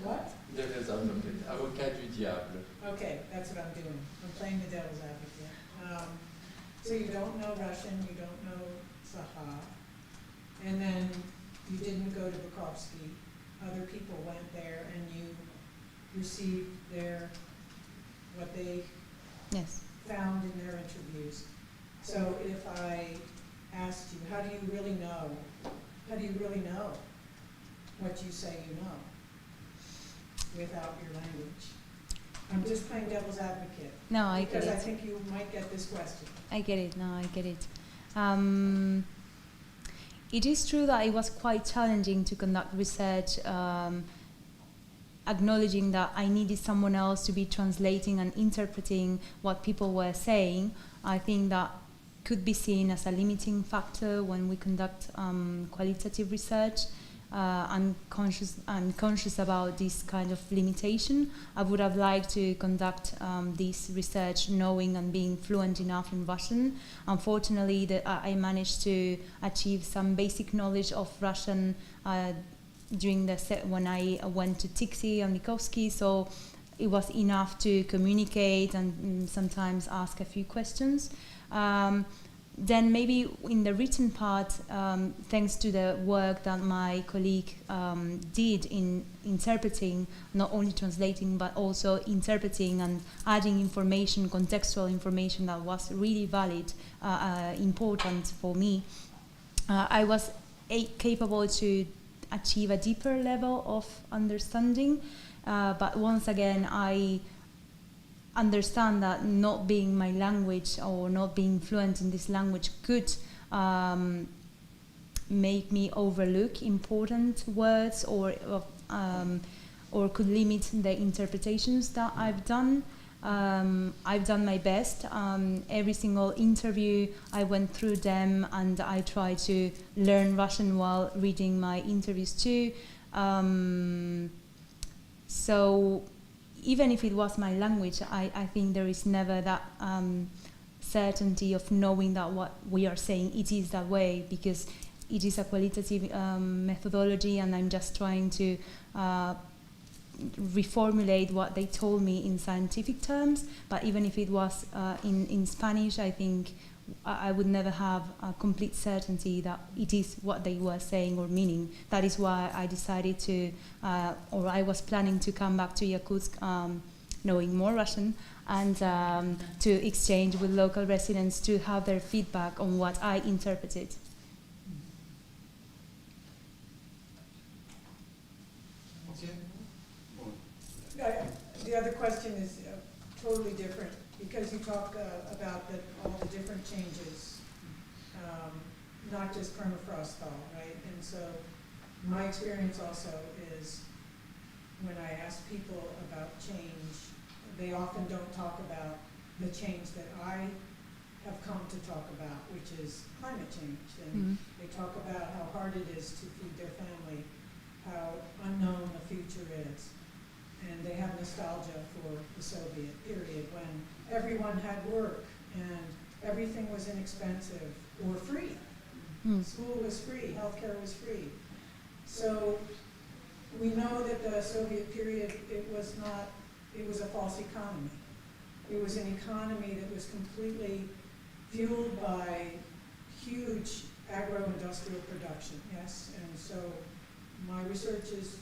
What? Devil's advocate. Avocat du diable. Okay, that's what I'm doing. I'm playing the devil's advocate. So you don't know Russian, you don't know Sahara, and then you didn't go to Vykovsky. Other people went there and you received what they Yes. found in their interviews. So if I asked you, how do you really know? How do you really know what you say you know without your language? I'm just playing devil's advocate. No, I get it. Because I think you might get this question. I get it. No, I get it. It is true that it was quite challenging to conduct research, acknowledging that I needed someone else to be translating and interpreting what people were saying. I think that could be seen as a limiting factor when we conduct qualitative research. I'm conscious about this kind of limitation. I would have liked to conduct this research knowing and being fluent enough in Russian. Unfortunately, I managed to achieve some basic knowledge of Russian during when I went to Tixi and Vykovsky, so it was enough to communicate and sometimes ask a few questions. Then maybe in the written part, thanks to the work that my colleague did in interpreting, not only translating, but also interpreting and adding information, contextual information that was really valid, important for me, I was capable to achieve a deeper level of understanding. But once again, I understand that not being my language or not being fluent in this language could make me overlook important words or could limit the interpretations that I've done. I've done my best. Every single interview, I went through them and I tried to learn Russian while reading my interviews too. So even if it was my language, I think there is never that certainty of knowing that what we are saying, it is that way, because it is a qualitative methodology, and I'm just trying to reformulate what they told me in scientific terms. But even if it was in Spanish, I think I would never have a complete certainty that it is what they were saying or meaning. That is why I decided to, or I was planning to come back to Yakutsk knowing more Russian, and to exchange with local residents to have their feedback on what I interpreted. The other question is totally different, because you talk about all the different changes, not just permafrost thaw, right? And so my experience also is when I ask people about change, they often don't talk about the change that I have come to talk about, which is climate change. And they talk about how hard it is to feed their family, how unknown the future is. And they have nostalgia for the Soviet period when everyone had work and everything was inexpensive or free. School was free, healthcare was free. So we know that the Soviet period, it was a false economy. It was an economy that was completely fueled by huge agro-industrial production, yes? And so my research is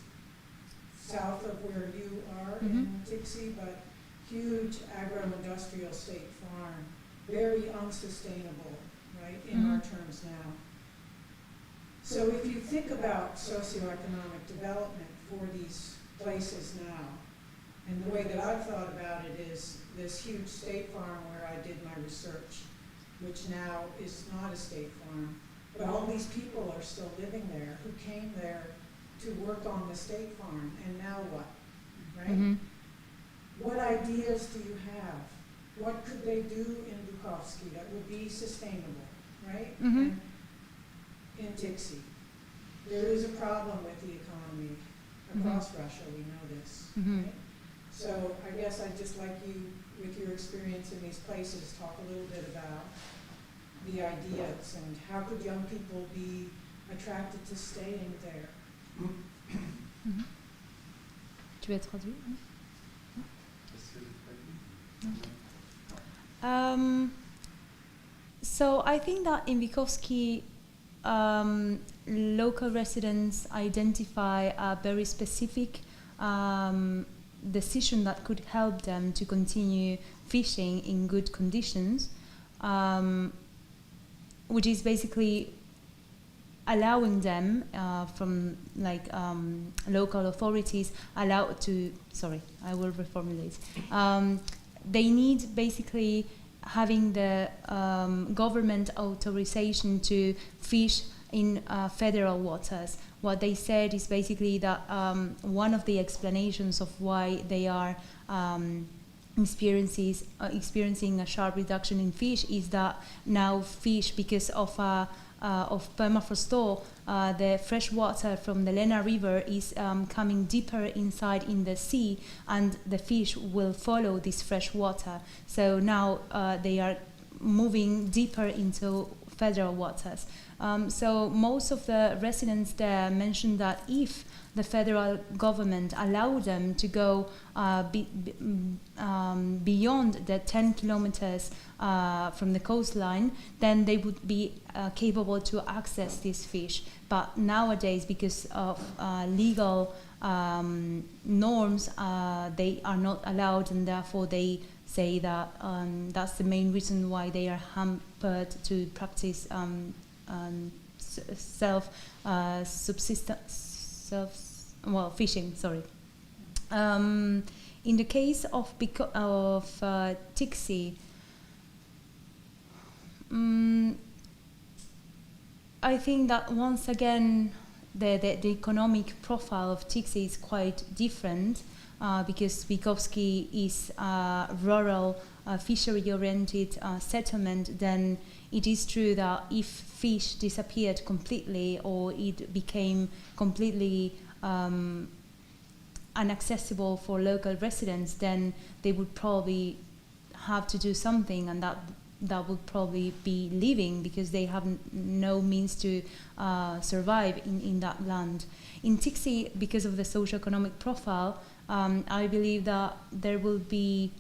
south of where you are in Tixi, but huge agro-industrial state farm, very unsustainable, right, in our terms now. So if you think about socioeconomic development for these places now, and the way that I've thought about it is this huge state farm where I did my research, which now is not a state farm, but all these people are still living there who came there to work on the state farm, and now what, right? What ideas do you have? What could they do in Bukovsky that would be sustainable, right? And in Tixi, there is a problem with the economy across Russia, we know this, right? So I guess I'd just like you, with your experience in these places, talk a little bit about the ideas and how could young people be attracted to staying there? Tu veux traduire? So I think that in Bukovsky, local residents identify a very specific decision that could help them to continue fishing in good conditions, which is basically allowing them from local authorities allowed to, sorry, I will reformulate. They need basically having the government authorization to fish in federal waters. What they said is basically that one of the explanations of why they are experiencing a sharp reduction in fish is that now fish, because of permafrost thaw, the fresh water from the Lena River is coming deeper inside in the sea, and the fish will follow this fresh water. So now they are moving deeper into federal waters. So most of the residents there mentioned that if the federal government allowed them to go beyond the 10 kilometers from the coastline, then they would be capable to access this fish. But nowadays, because of legal norms, they are not allowed, and therefore they say that that's the main reason why they are hampered to practice fishing. Sorry. In the case of Tixi, I think that once again the economic profile of Tixi is quite different, because Bukovsky is a rural, fishery-oriented settlement. Then it is true that if fish disappeared completely, or it became completely inaccessible for local residents, then they would probably have to do something, and that would probably be living, because they have no means to survive in that land. In Tixi, because of the socioeconomic profile, I believe that there will be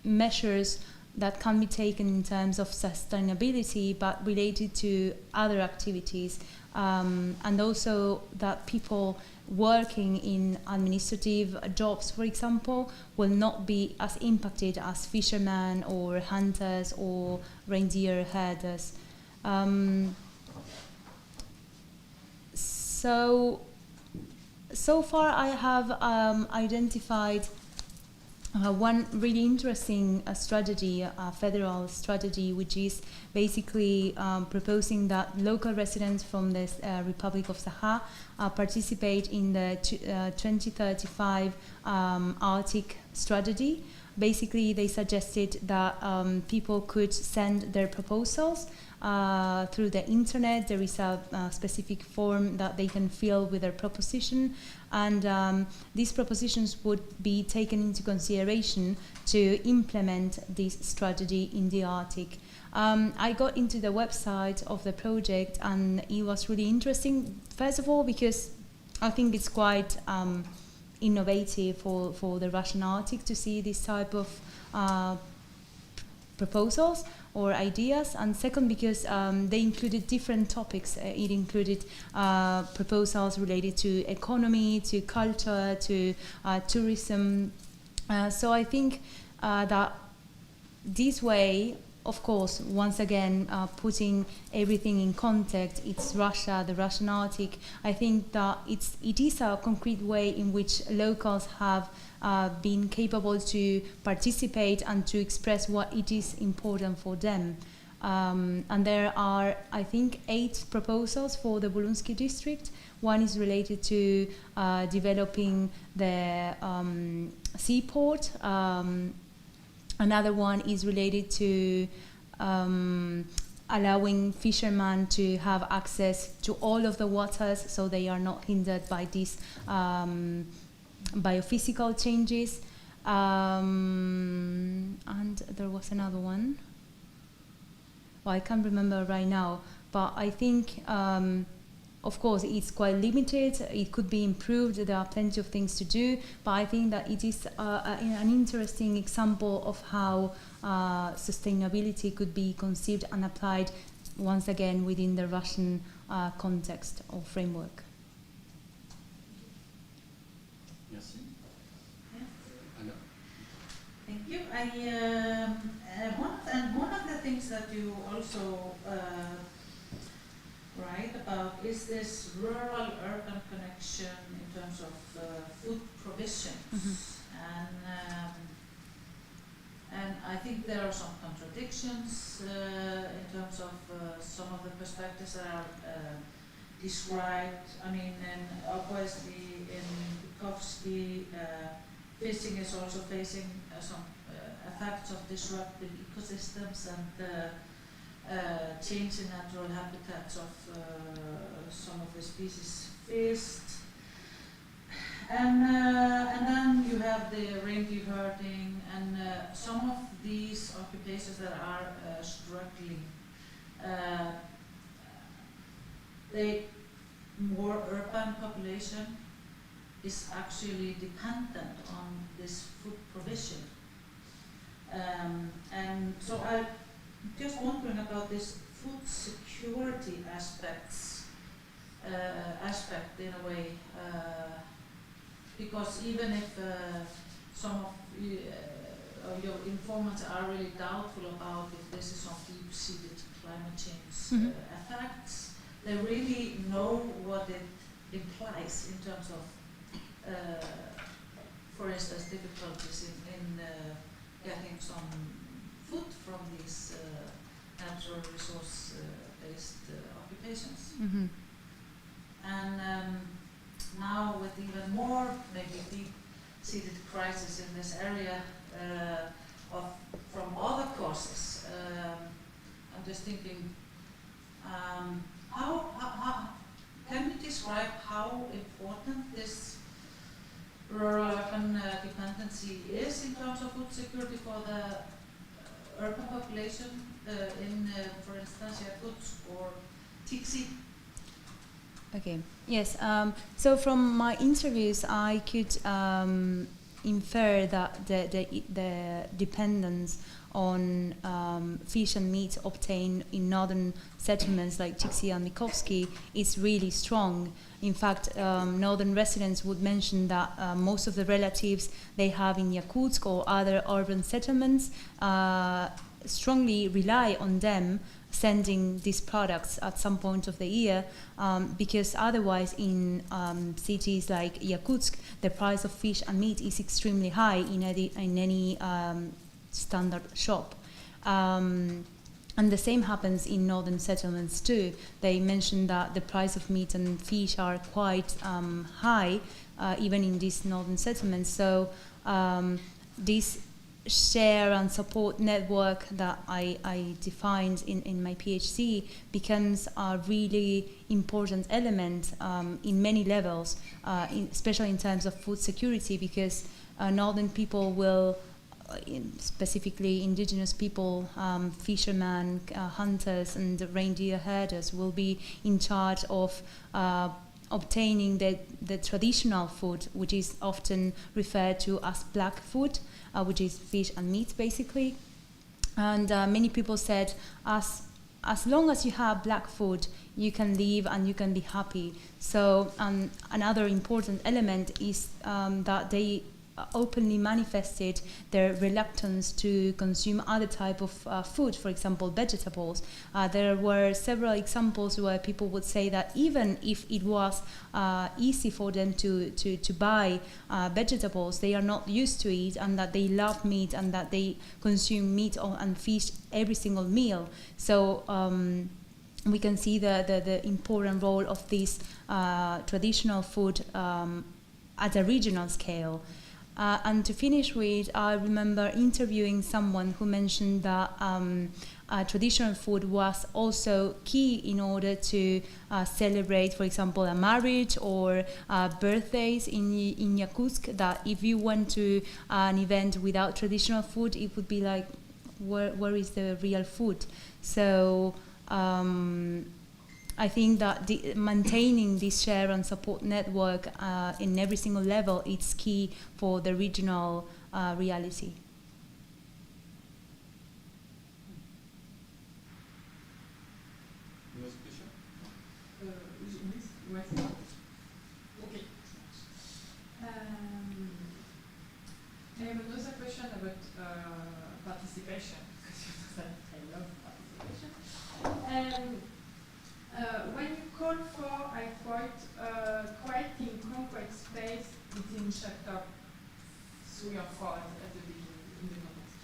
measures that can be taken in terms of sustainability, but related to other activities, and also that people working in administrative jobs, for example, will not be as impacted as fishermen or hunters or reindeer herders. So far I have identified one really interesting strategy, a federal strategy, which is basically proposing that local residents from the Republic of Sakha participate in the 2035 Arctic strategy. Basically, they suggested that people could send their proposals through the internet. There is a specific form that they can fill with their proposition, and these propositions would be taken into consideration to implement this strategy in the Arctic. I got into the website of the project, and it was really interesting, first of all because I think it's quite innovative for the Russian Arctic to see this type of proposals or ideas, and second because they included different topics. It included proposals related to economy, to culture, to tourism. So I think that this way, of course, once again, putting everything in context, it's Russia, the Russian Arctic. I think that it is a concrete way in which locals have been capable to participate and to express what it is important for them. And there are, I think, 8 proposals for the Volunsky district. One is related to developing the seaport. Another one is related to allowing fishermen to have access to all of the waters, so they are not hindered by these biophysical changes. And there was another one. Well, I can't remember right now, but I think, of course, it's quite limited. It could be improved. There are plenty of things to do, but I think that it is an interesting example of how sustainability could be conceived and applied once again within the Russian context or framework. Merci. Yeah. Thank you. One of the things that you also write about is this rural-urban connection in terms of food provisions. Mm-hmm. And I think there are some contradictions in terms of some of the perspectives that are described. I mean, and obviously in Bukovsky, fishing is also facing some effects of disrupted ecosystems and change in natural habitats of some of the species fished. And then you have the reindeer herding and some of these occupations that are struggling. The more urban population is actually dependent on this food provision. And so I'm just wondering about this food security aspect in a way, because even if some of your informants are really doubtful about if this is some deep-seated climate change effects, they really know what it implies in terms of, for instance, difficulties in getting some food from these natural resource-based occupations. Mm-hmm. And now with even more maybe deep-seated crisis in this area from other causes, I'm just thinking, how can you describe how important this rural-urban dependency is in terms of food security for the urban population in, for instance, Yakutsk or Tiksi? Okay. Yes. So from my interviews, I could infer that the dependence on fish and meat obtained in northern settlements like Tiksi and Nikovsky is really strong. In fact, northern residents would mention that most of the relatives they have in Yakutsk or other urban settlements strongly rely on them sending these products at some point of the year, because otherwise in cities like Yakutsk, the price of fish and meat is extremely high in any standard shop. And the same happens in northern settlements too. They mentioned that the price of meat and fish are quite high, even in these northern settlements. So this share and support network that I defined in my PhD becomes a really important element in many levels, especially in terms of food security, because northern people will, specifically indigenous people, fishermen, hunters and reindeer herders will be in charge of obtaining the traditional food, which is often referred to as black food, which is fish and meat basically. And many people said, as long as you have black food, you can live and you can be happy. So another important element is that they openly manifested their reluctance to consume other type of food, for example, vegetables. There were several examples where people would say that even if it was easy for them to buy vegetables, they are not used to it, and that they love meat and that they consume meat and fish every single meal. So we can see the important role of this traditional food at a regional scale. And to finish with, I remember interviewing someone who mentioned that traditional food was also key in order to celebrate, for example, a marriage or birthdays in Yakutsk, that if you went to an event without traditional food, it would be like, where is the real food? So I think that maintaining this share and support network in every single level is key for the regional reality. Une autre question? Okay. I have another question about participation, because you know that I love participation. When you call for, I quote, creating concrete space within chapter 3 or 4 at the beginning, in the comments.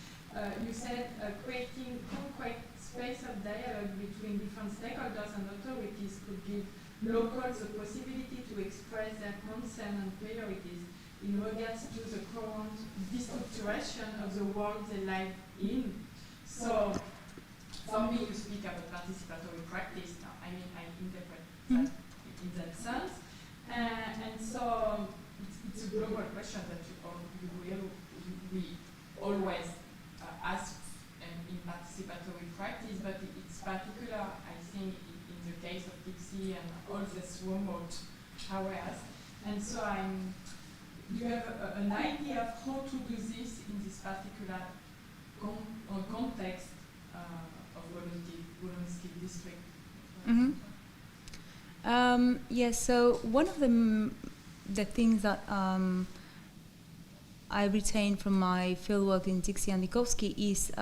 You said creating concrete space of dialogue between different stakeholders and authorities could give locals the possibility to express their concern and priorities in regards to the current destructuration of the world they live in. So, for me, you speak about participatory practice. I mean, I interpret that in that sense. And so it's a global question that we always ask in participatory practice, but it's particular, I think, in the case of Tiksi and all these remote areas. And so do you have an idea of how to do this in this particular context of Volonsky district? Yes, so one of the things that I retained from my fieldwork in Tiksi and Nikovsky is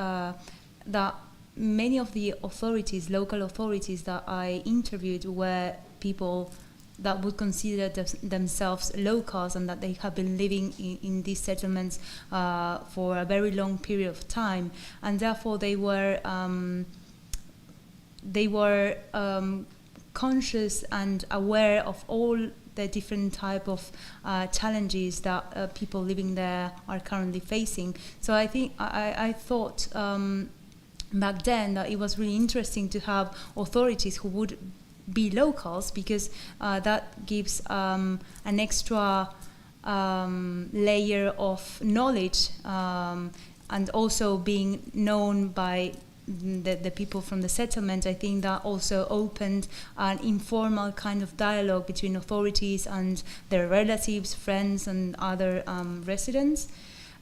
that many of the authorities, local authorities that I interviewed, were people that would consider themselves locals and that they have been living in these settlements for a very long period of time, and therefore they were conscious and aware of all the different type of challenges that people living there are currently facing. So I think I thought back then that it was really interesting to have authorities who would be locals, because that gives an extra layer of knowledge, and also being known by the people from the settlement. I think that also opened an informal kind of dialogue between authorities and their relatives, friends, and other residents.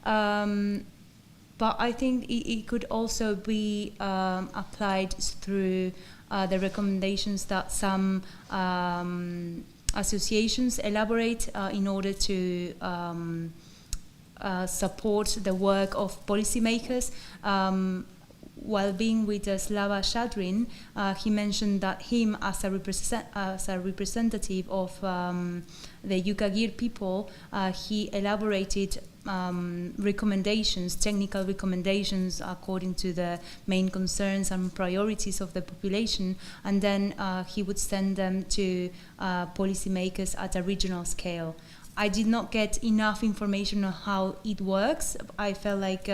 But I think it could also be applied through the recommendations that some associations elaborate in order to support the work of policymakers. While being with Slava Shadrin, he mentioned that him as a representative of the Yukagir people, he elaborated recommendations, technical recommendations according to the main concerns and priorities of the population, and then he would send them to policymakers at a regional scale. I did not get enough information on how it works. I felt like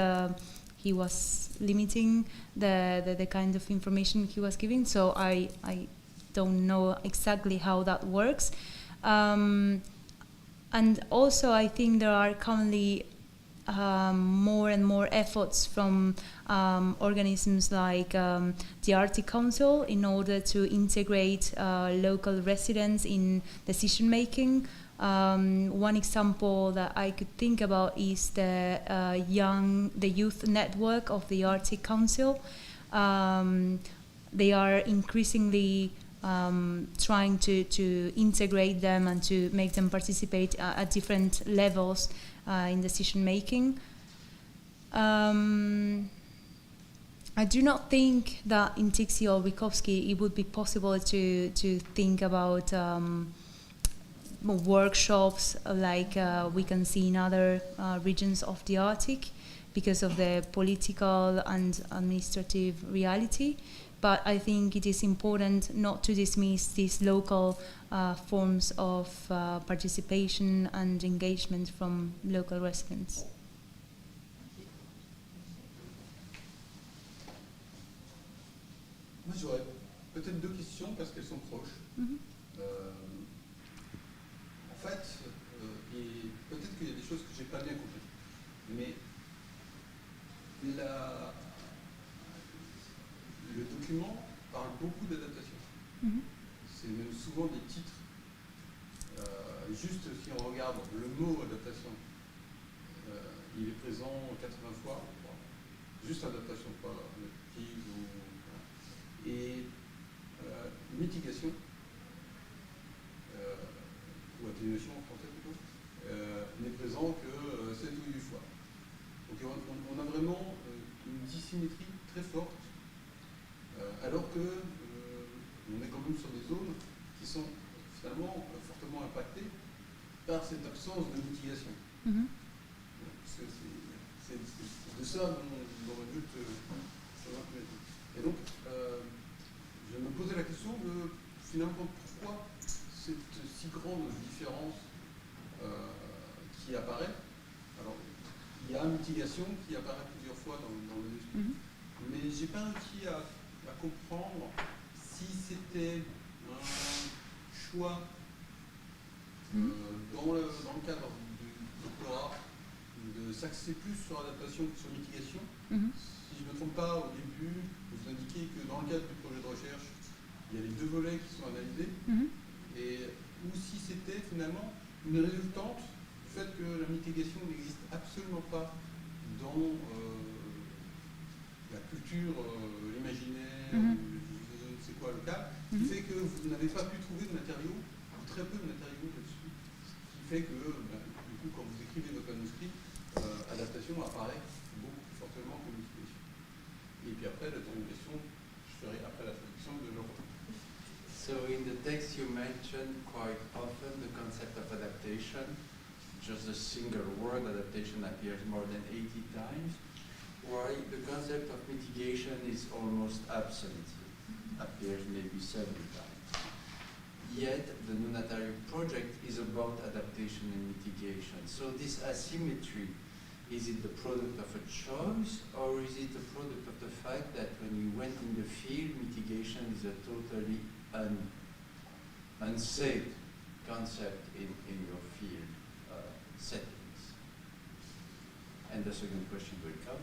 he was limiting the kind of information he was giving, so I don't know exactly how that works. And also I think there are currently more and more efforts from organisms like the Arctic Council in order to integrate local residents in decision making. One example that I could think about is the youth network of the Arctic Council. They are increasingly trying to integrate them and to make them participate at different levels in decision making. I do not think that in Tixi or Witkowski it would be possible to think about workshops like we can see in other regions of the Arctic because of the political and administrative reality. But I think it is important not to dismiss these local forms of participation and engagement from local residents. Moi, j'aurais peut-être deux questions parce qu'elles sont proches. En fait, et peut-être qu'il y a des choses que j'ai pas bien compris, mais le document parle beaucoup d'adaptation. C'est même souvent des titres. Juste si on regarde le mot adaptation, il est présent 80 fois. Juste adaptation, pas adaptive ou. Et mitigation, ou atténuation en français plutôt, n'est présent que 7 ou 8 fois. Donc on a vraiment une dissymétrie très forte, alors que on est quand même sur des zones qui sont finalement fortement impactées par cette absence de mitigation. Parce que c'est de ça dont le but et donc, je me posais la question de finalement pourquoi cette si grande différence qui apparaît. Alors, il y a mitigation qui apparaît plusieurs fois dans le discours, mais j'ai pas réussi à comprendre si c'était un choix dans le cadre du doctorat de s'axer plus sur adaptation que sur mitigation. Si je ne me trompe pas, au début, vous indiquez que dans le cadre du projet de recherche, il y a les deux volets qui sont analysés, et ou si c'était finalement une résultante du fait que la mitigation n'existe absolument pas dans la culture, l'imaginaire, je ne sais quoi local, qui fait que vous n'avez pas pu trouver de matériaux, ou très peu de matériaux là-dessus, ce qui fait que, du coup, quand vous écrivez votre manuscrit, adaptation apparaît beaucoup plus fortement que mitigation. Et puis après, la deuxième question, je ferai après la traduction de Laurent. So in the text you mentioned quite often the concept of adaptation. Just a single word, adaptation, appears more than 80 times, while the concept of mitigation is almost absent, appears maybe 70 times. Yet the Nunatario project is about adaptation and mitigation. So this asymmetry, is it the product of a choice, or is it a product of the fact that when you went in the field, mitigation is a totally unsafe concept in your field settings? And the second question will come.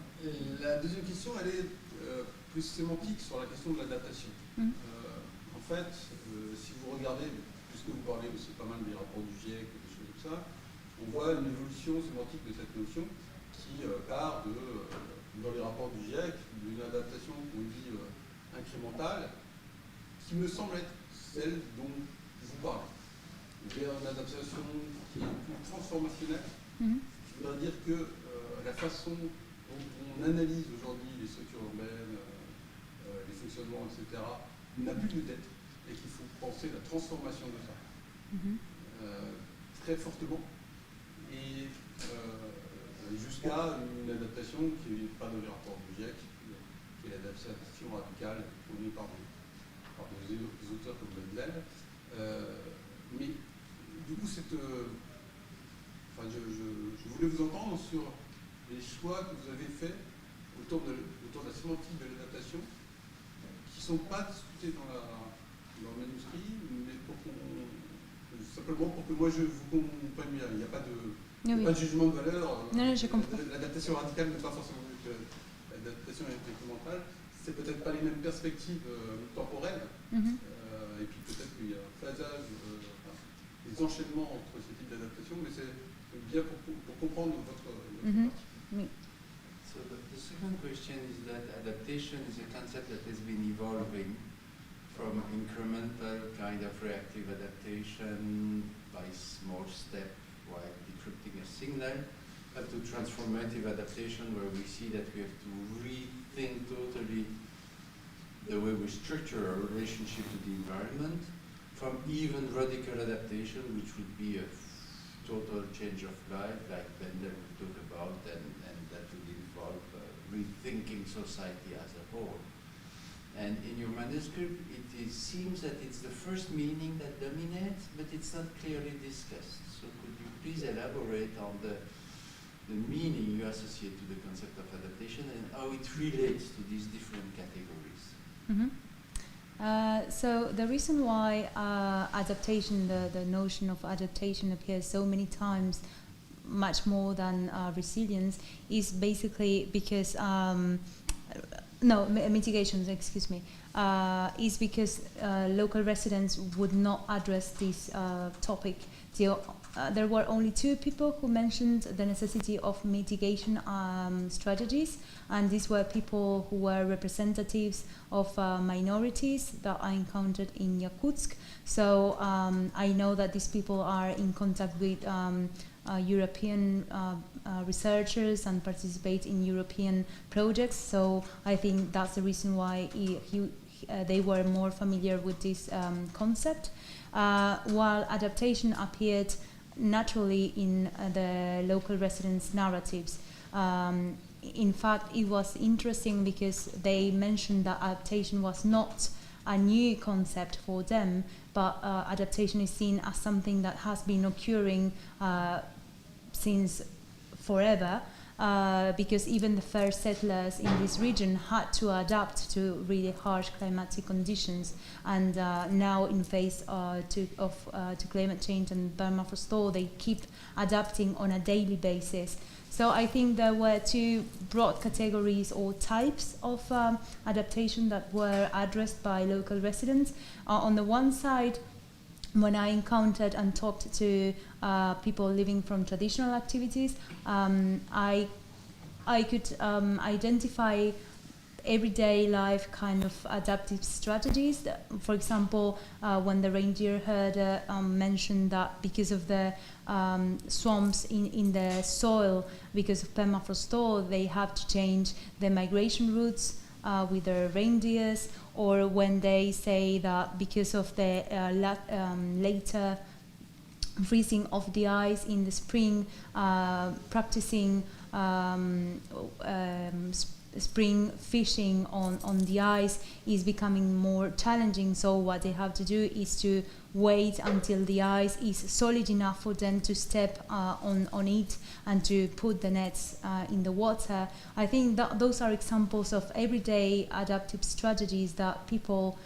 La deuxième question, elle est plus sémantique sur la question de l'adaptation. En fait, si vous regardez, puisque vous parlez aussi pas mal des rapports du GIEC et des choses comme ça, on voit une évolution sémantique de cette notion qui part dans les rapports du GIEC, d'une adaptation qu'on dit incrémentale, qui me semble être celle dont vous parlez. Vers une adaptation qui est plus transformationnelle, qui voudrait dire que la façon dont on analyse aujourd'hui les structures urbaines, les fonctionnements, etc., n'a plus de tête et qu'il faut penser la transformation de ça très fortement et jusqu'à une adaptation qui n'est pas dans les rapports du GIEC, qui est l'adaptation radicale prônée par des auteurs comme Mendel. Mais du coup, je voulais vous entendre sur les choix que vous avez faits autour de la sémantique de l'adaptation, qui ne sont pas discutés dans le manuscrit, mais simplement pour que moi je vous comprenne bien. Il n'y a pas de jugement de valeur. Non, je comprends. L'adaptation radicale n'est pas forcément que l'adaptation incrémentale. C'est peut-être pas les mêmes perspectives temporelles. Et puis peut-être qu'il y a un phasage, des enchaînements entre ces types d'adaptation, mais c'est bien pour comprendre votre partie. So the second question is that adaptation is a concept that has been evolving from incremental kind of reactive adaptation by small step while decrypting a signal up to transformative adaptation where we see that we have to rethink totally the way we structure our relationship to the environment, from even radical adaptation, which would be a total change of life, like Bender would talk about, and that would involve rethinking society as a whole. And in your manuscript, it seems that it's the first meaning that dominates, but it's not clearly discussed. So could you please elaborate on the meaning you associate to the concept of adaptation and how it relates to these different categories? So the reason why adaptation, the notion of adaptation appears so many times, much more than resilience, is basically because mitigations, excuse me, is because local residents would not address this topic. There were only 2 people who mentioned the necessity of mitigation strategies, and these were people who were representatives of minorities that I encountered in Yakutsk. So I know that these people are in contact with European researchers and participate in European projects. So I think that's the reason why they were more familiar with this concept. While adaptation appeared naturally in the local residents' narratives. In fact, it was interesting because they mentioned that adaptation was not a new concept for them, but adaptation is seen as something that has been occurring since forever, because even the first settlers in this region had to adapt to really harsh climatic conditions, and now in face to climate change and permafrost thaw, they keep adapting on a daily basis. So I think there were 2 broad categories or types of adaptation that were addressed by local residents. On the one side, when I encountered and talked to people living from traditional activities, I could identify everyday life kind of adaptive strategies. For example, when the reindeer herder mentioned that because of the swamps in the soil, because of permafrost thaw, they have to change their migration routes with their reindeers, or when they say that because of the later freezing of the ice in the spring, practicing spring fishing on the ice is becoming more challenging. So what they have to do is to wait until the ice is solid enough for them to step on it and to put the nets in the water. I think that those are examples of everyday adaptive strategies that people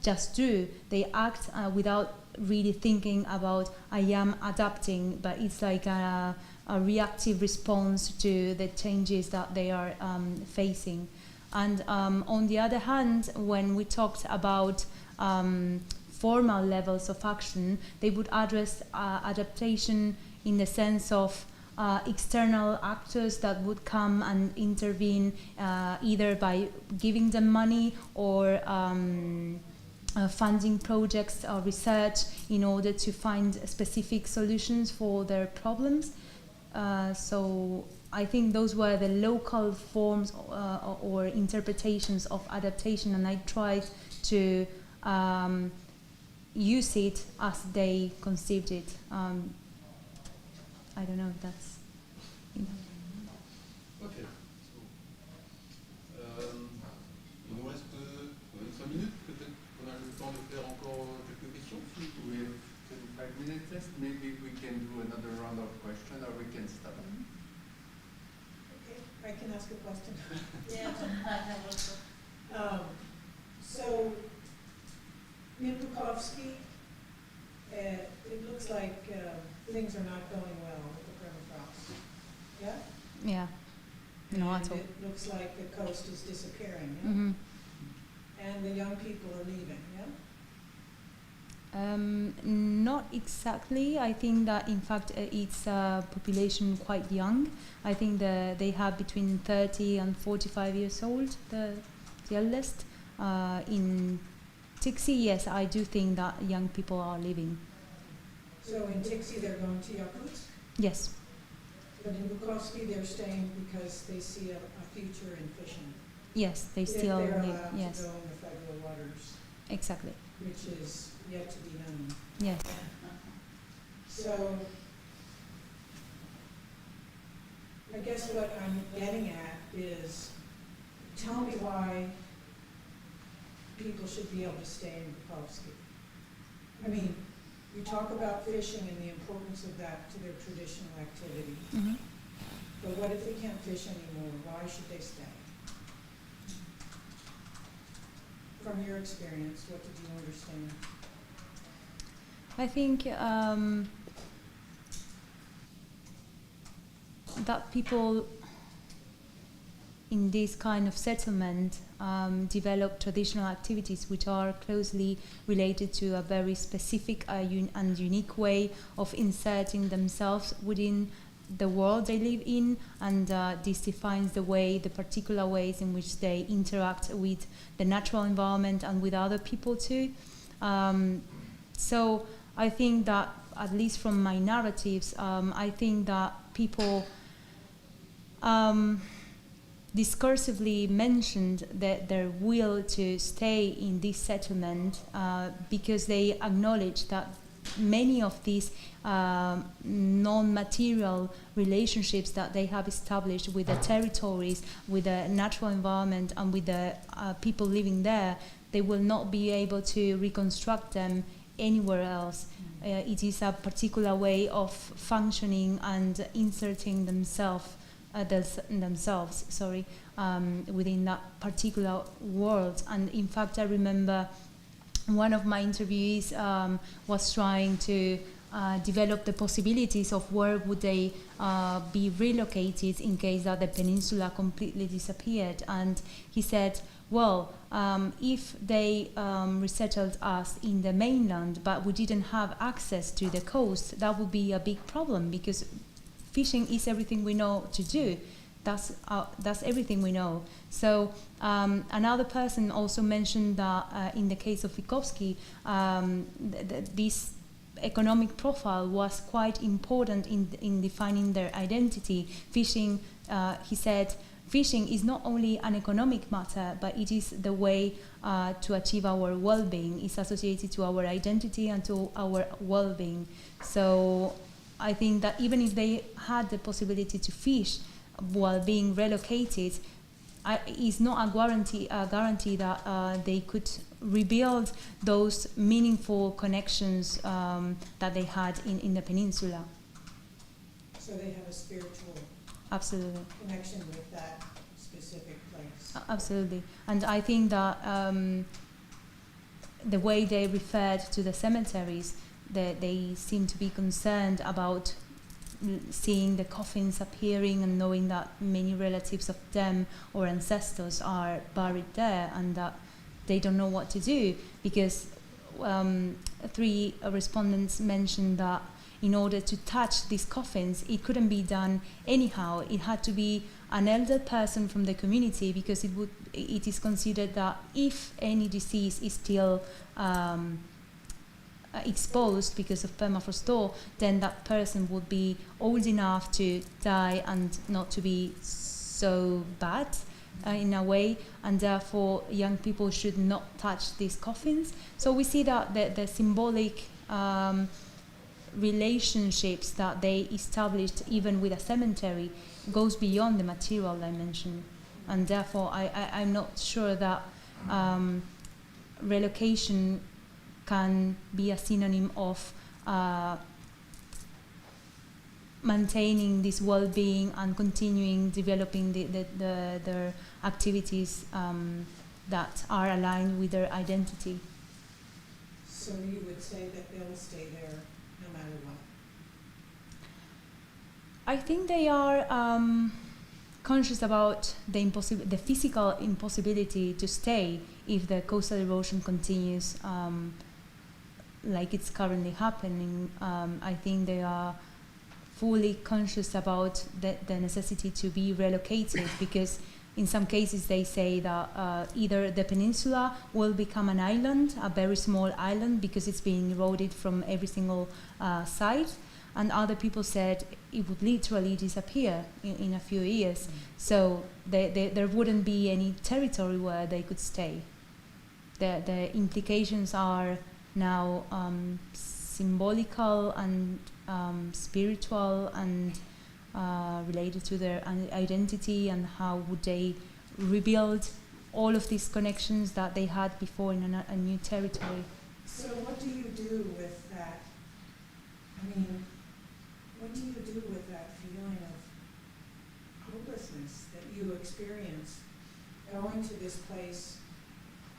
just do. They act without really thinking about I am adapting, but it's like a reactive response to the changes that they are facing. And on the other hand, when we talked about formal levels of action, they would address adaptation in the sense of external actors that would come and intervene either by giving them money or funding projects or research in order to find specific solutions for their problems. So I think those were the local forms or interpretations of adaptation, and I tried to use it as they conceived it. I don't know if that's... Ok. Il nous reste 5 minutes, peut-être qu'on a le temps de faire encore quelques questions. We have 25 minutes left. Maybe we can do another round of questions, or we can stop. Okay, I can ask a question. Yeah, I have also. So, in Bukowski, it looks like things are not going well with the permafrost. Yeah? Yeah, no, And at all. it looks like the coast is disappearing, yeah? Mm-hmm. And the young people are leaving, yeah? Not exactly. I think that in fact it's a population quite young. I think they have between 30 and 45 years old, the eldest. In Tixi, yes, I do think that young people are leaving. So in Tixi, they're going to Yakutsk, Yes, but in Bukowski, they're staying because they see a future in fishing. yes, they If still they're live. allowed Yes, to go in the federal waters, exactly. which is yet to be known. Yes. So, I guess what I'm getting at is, tell me why people should be able to stay in Bukowski. I mean, you talk about fishing and the importance of that to their traditional activity, Mm-hmm. but what if they can't fish anymore? Why should they stay? From your experience, what did you understand? I think that people in this kind of settlement develop traditional activities which are closely related to a very specific and unique way of inserting themselves within the world they live in, and this defines the particular ways in which they interact with the natural environment and with other people too. So I think that, at least from my narratives, I think that people discursively mentioned their will to stay in this settlement because they acknowledge that many of these non-material relationships that they have established with the territories, with the natural environment, and with the people living there, they will not be able to reconstruct them anywhere else. It is a particular way of functioning and inserting themselves within that particular world. And in fact, I remember one of my interviewees was trying to develop the possibilities of where would they be relocated in case that the peninsula completely disappeared. And he said, well, if they resettled us in the mainland, but we didn't have access to the coast, that would be a big problem, because fishing is everything we know to do. That's everything we know. So another person also mentioned that in the case of Vikovsky, this economic profile was quite important in defining their identity. Fishing, he said, fishing is not only an economic matter, but it is the way to achieve our well-being. It's associated to our identity and to our well-being. So I think that even if they had the possibility to fish while being relocated, it's not a guarantee that they could rebuild those meaningful connections that they had in the peninsula. So they have a spiritual Absolutely. connection with that specific place. Absolutely. And I think that the way they referred to the cemeteries, they seem to be concerned about seeing the coffins appearing and knowing that many relatives of them or ancestors are buried there, and that they don't know what to do, because 3 respondents mentioned that in order to touch these coffins, it couldn't be done anyhow. It had to be an elder person from the community, because it is considered that if any disease is still exposed because of permafrost thaw, then that person would be old enough to die and not to be so bad in a way, and therefore young people should not touch these coffins. So we see that the symbolic relationships that they established even with a cemetery goes beyond the material dimension, and therefore I'm not sure that relocation can be a synonym of maintaining this well-being and continuing developing their activities that are aligned with their identity. So you would say that they'll stay there no matter what? I think they are conscious about the physical impossibility to stay if the coastal erosion continues like it's currently happening. I think they are fully conscious about the necessity to be relocated, because in some cases they say that either the peninsula will become an island, a very small island, because it's being eroded from every single side, and other people said it would literally disappear in a few years. So there wouldn't be any territory where they could stay. The implications are now symbolical and spiritual and related to their identity, and how would they rebuild all of these connections that they had before in a new territory. So what do you do with that? I mean, what do you do with that feeling of hopelessness that you experience going to this place,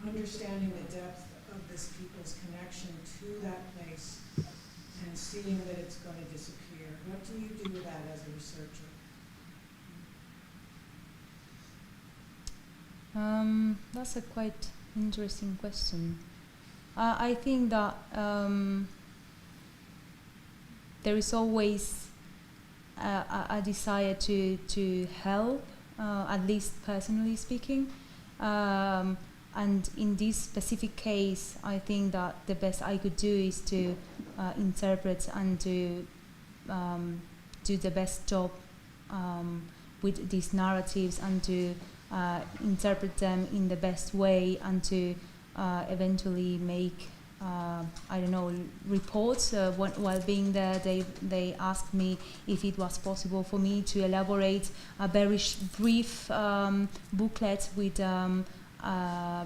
understanding the depth of this people's connection to that place, and seeing that it's going to disappear? What do you do with that as a researcher? That's a quite interesting question. I think that there is always a desire to help, at least personally speaking. And in this specific case, I think that the best I could do is to interpret and to do the best job with these narratives, and to interpret them in the best way, and to eventually make reports. While being there, they asked me if it was possible for me to elaborate a very brief booklet with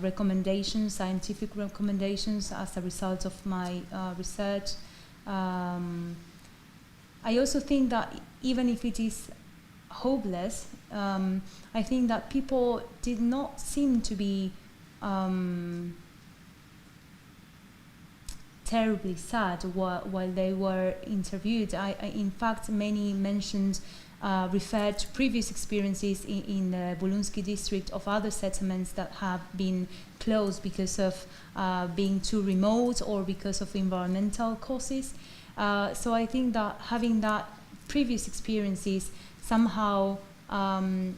recommendations, scientific recommendations, as a result of my research. I also think that even if it is hopeless, I think that people did not seem to be terribly sad while they were interviewed. In fact, many mentioned, referred to previous experiences in the Bulunsky district of other settlements that have been closed because of being too remote or because of environmental causes. So I think that having that previous experiences somehow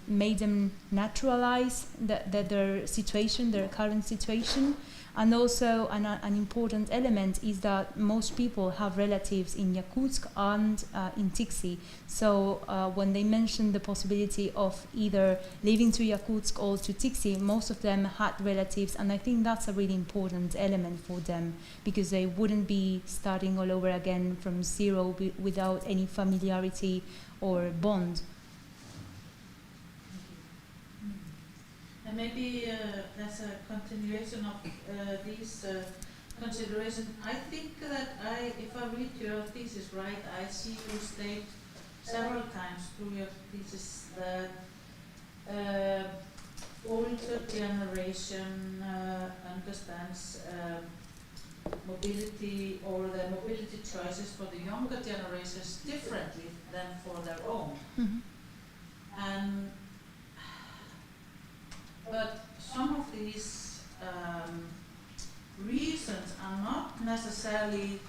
made them naturalize their situation, their current situation. And also an important element is that most people have relatives in Yakutsk and in Tiksi. So when they mentioned the possibility of either leaving to Yakutsk or to Tiksi, most of them had relatives, and I think that's a really important element for them, because they wouldn't be starting all over again from zero without any familiarity or bond. And maybe as a continuation of these considerations, I think that if I read your thesis right, I see you state several times through your thesis that older generation understands mobility or the mobility choices for the younger generations differently than for their own. Mhm. And but some of these reasons are not necessarily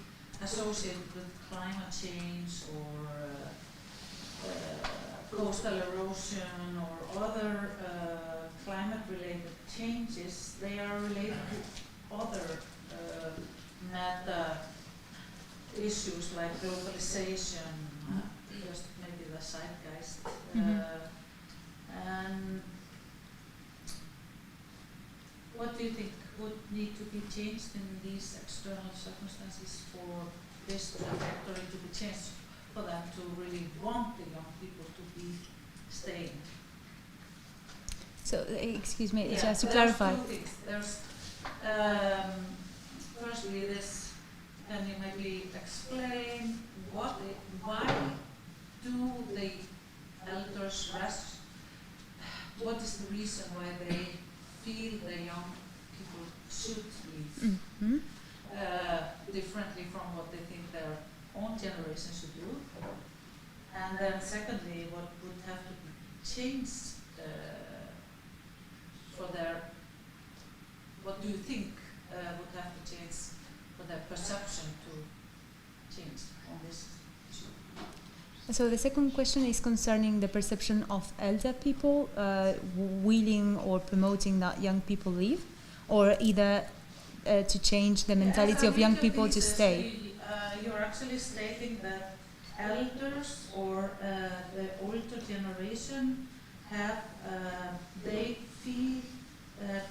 associated with climate change or coastal erosion or other climate-related changes. They are related to other meta issues like globalization, just maybe the zeitgeist, and what do you think would need to be changed in these external circumstances for this trajectory to be changed, for them to really want the young people to be staying? So, excuse me, Yeah, just to there's clarify. two things. There's firstly this, can you maybe explain why do the elders rest? What is the reason why they feel the young people should leave differently from what they think their own generation should do? And then secondly, what would have to be changed for their, what do you think would have to change for their perception to change on this issue? So the second question is concerning the perception of elder people willing or promoting that young people leave, or either to change the mentality of young people to stay. You're actually stating that elders or the older generation have, they feel that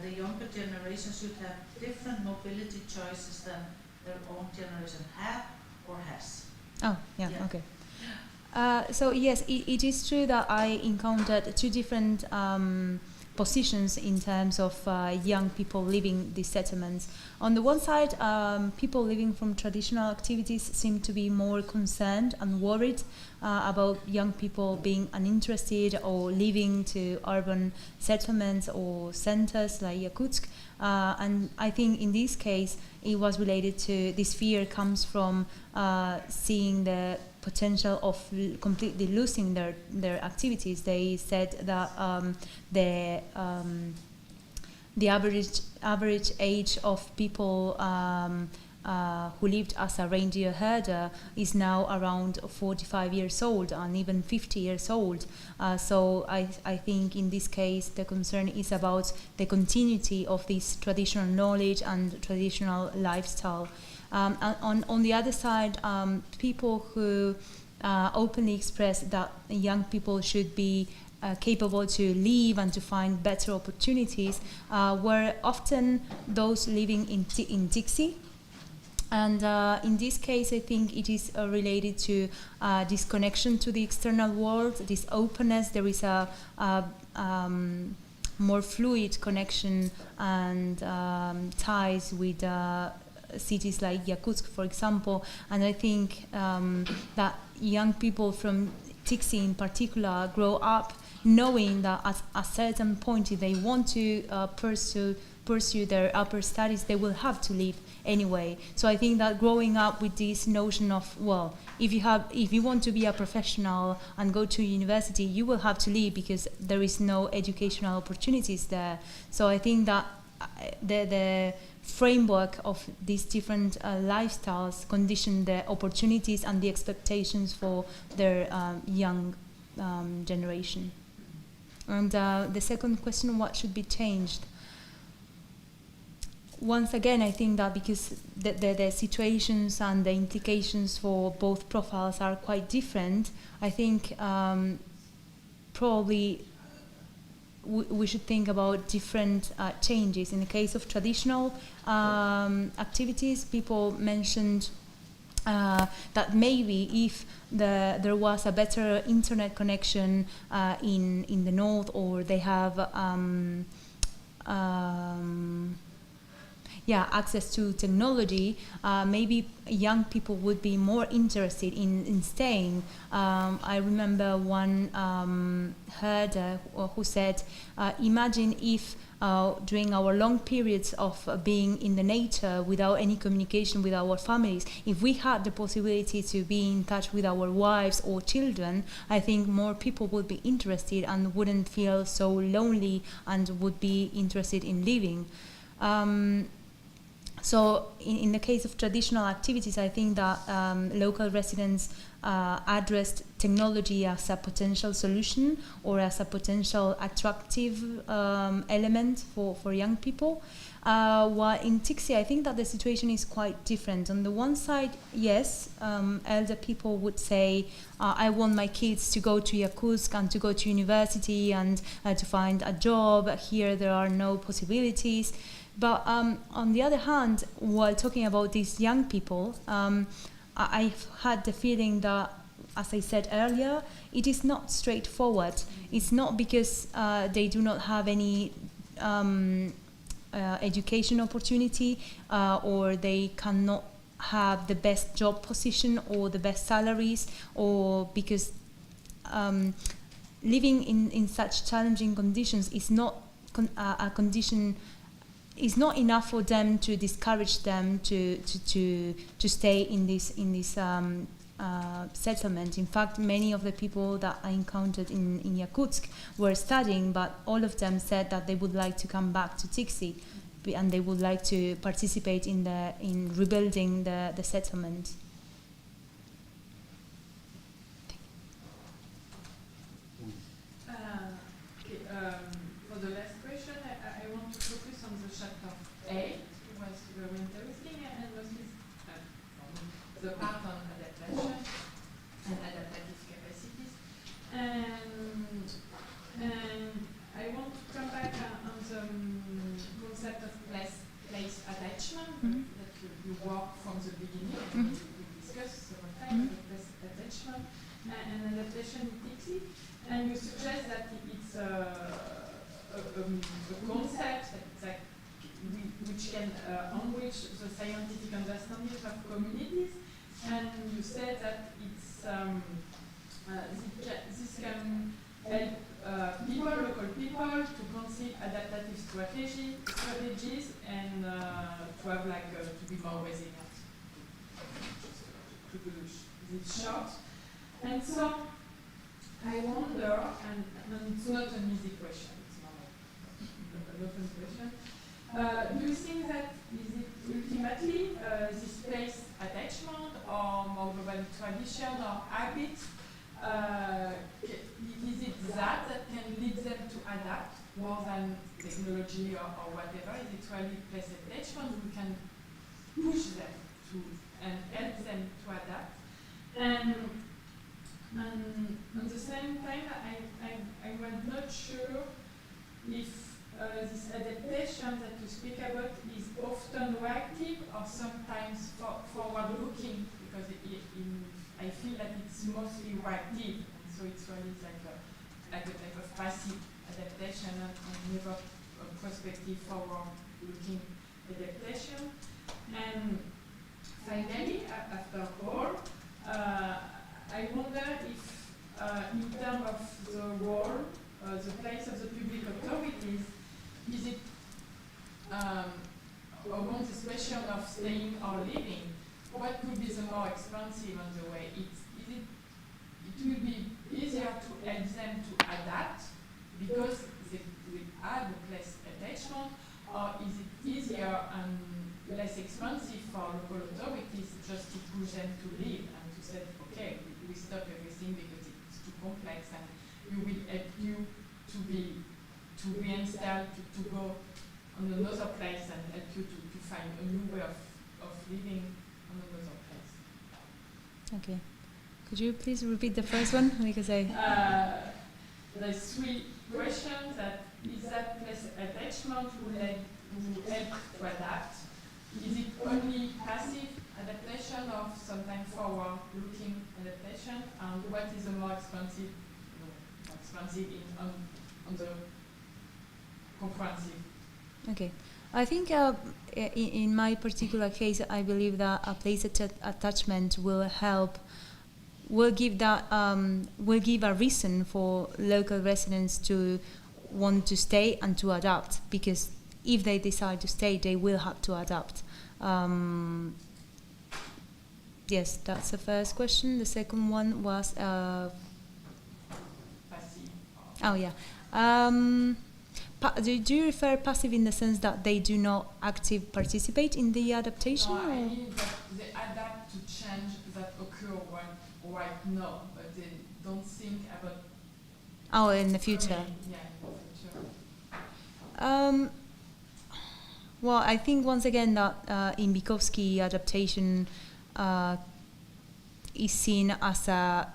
the younger generation should have different mobility choices than their own generation have or has. Oh, yeah. Okay. So yes, it is true that I encountered two different positions in terms of young people leaving these settlements. On the one side, people living from traditional activities seem to be more concerned and worried about young people being uninterested or leaving to urban settlements or centers like Yakutsk. And I think in this case, it was related to this fear comes from seeing the potential of completely losing their activities. They said that the average age of people who lived as a reindeer herder is now around 45 years old and even 50 years old. So I think in this case the concern is about the continuity of this traditional knowledge and traditional lifestyle. On the other side, people who openly express that young people should be capable to live and to find better opportunities were often those living in Dixie. And in this case, I think it is related to this connection to the external world, this openness. There is a more fluid connection and ties with cities like Yakutsk, for example. And I think that young people from Tixi in particular grow up knowing that at a certain point, if they want to pursue their upper studies, they will have to leave anyway. So I think that growing up with this notion of, well, if you want to be a professional and go to university, you will have to leave because there is no educational opportunities there. So I think that the framework of these different lifestyles condition the opportunities and the expectations for their young generation. And the second question, what should be changed? Once again, I think that because the situations and the implications for both profiles are quite different, I think probably we should think about different changes. In the case of traditional activities, people mentioned that maybe if there was a better internet connection in the north, or they have access to technology, maybe young people would be more interested in staying. I remember one herder who said, imagine if during our long periods of being in the nature without any communication with our families, if we had the possibility to be in touch with our wives or children, I think more people would be interested and wouldn't feel so lonely and would be interested in living. So in the case of traditional activities, I think that local residents addressed technology as a potential solution or as a potential attractive element for young people. While in TICSI, I think that the situation is quite different. On the one side, yes, elder people would say, I want my kids to go to Yakutsk and to go to university and to find a job. Here there are no possibilities. But on the other hand, while talking about these young people, I've had the feeling that, as I said earlier, it is not straightforward. It's not because they do not have any education opportunity or they cannot have the best job position or the best salaries, or because living in such challenging conditions is not a condition. It's not enough for them to discourage them to stay in this settlement. In fact, many of the people that I encountered in Yakutsk were studying, but all of them said that they would like to come back to TICSI and they would like to participate in rebuilding the settlement. For the last question, I want to focus on the chapter 8. It was very interesting, and mostly the part on adaptation and adaptive capacities. And I want to come back on the concept of place attachment that you work from the beginning. We discussed several times about place attachment and adaptation in TICSI. And you suggest that it's a concept that which can enrich the scientific understanding of communities, and you said that it's this can help local people, to conceive adaptative strategies, and to have to be more resilient. To do this short, and so I wonder, and it's not an easy question. It's not an open question. Do you think that is it ultimately this place attachment, or more globally tradition or habit? Is it that can lead them to adapt more than technology or whatever? Is it really place attachment? We can push them to and help them to adapt. And at the same time, I was not sure if this adaptation that you speak about is often reactive or sometimes forward-looking, because I feel that it's mostly reactive, and so it's really like a type of passive adaptation and never a prospective forward-looking adaptation. And finally, after all, I wonder if, in terms of the role, the place of the public authorities, is it among this question of staying or living, what could be the more expensive on the way? It will be easier to help them to adapt because they will have a place attachment, or is it easier and less expensive for local authorities just to push them to live and to say, okay, we stop everything because it's too complex, and we will help you to reinstall, to go on another place and help you to find a new way of living on another place. Okay. Could you please repeat the first one? Because There's three questions. Is that place attachment will help to adapt? Is it only passive adaptation or sometimes forward-looking adaptation? And what is the more expensive on the comprehensive? Okay. I think in my particular case, I believe that a place attachment will give a reason for local residents to want to stay and to adapt, because if they decide to stay, they will have to adapt. Yes, that's the first question. The second one was... oh, yeah. Do you refer passive in the sense that they do not active participate in the adaptation? No, I mean that they adapt to change that occur right now, but they don't think about... Oh, in the future. Yeah, in the future. Well, I think once again that in Bukowski, adaptation is seen as a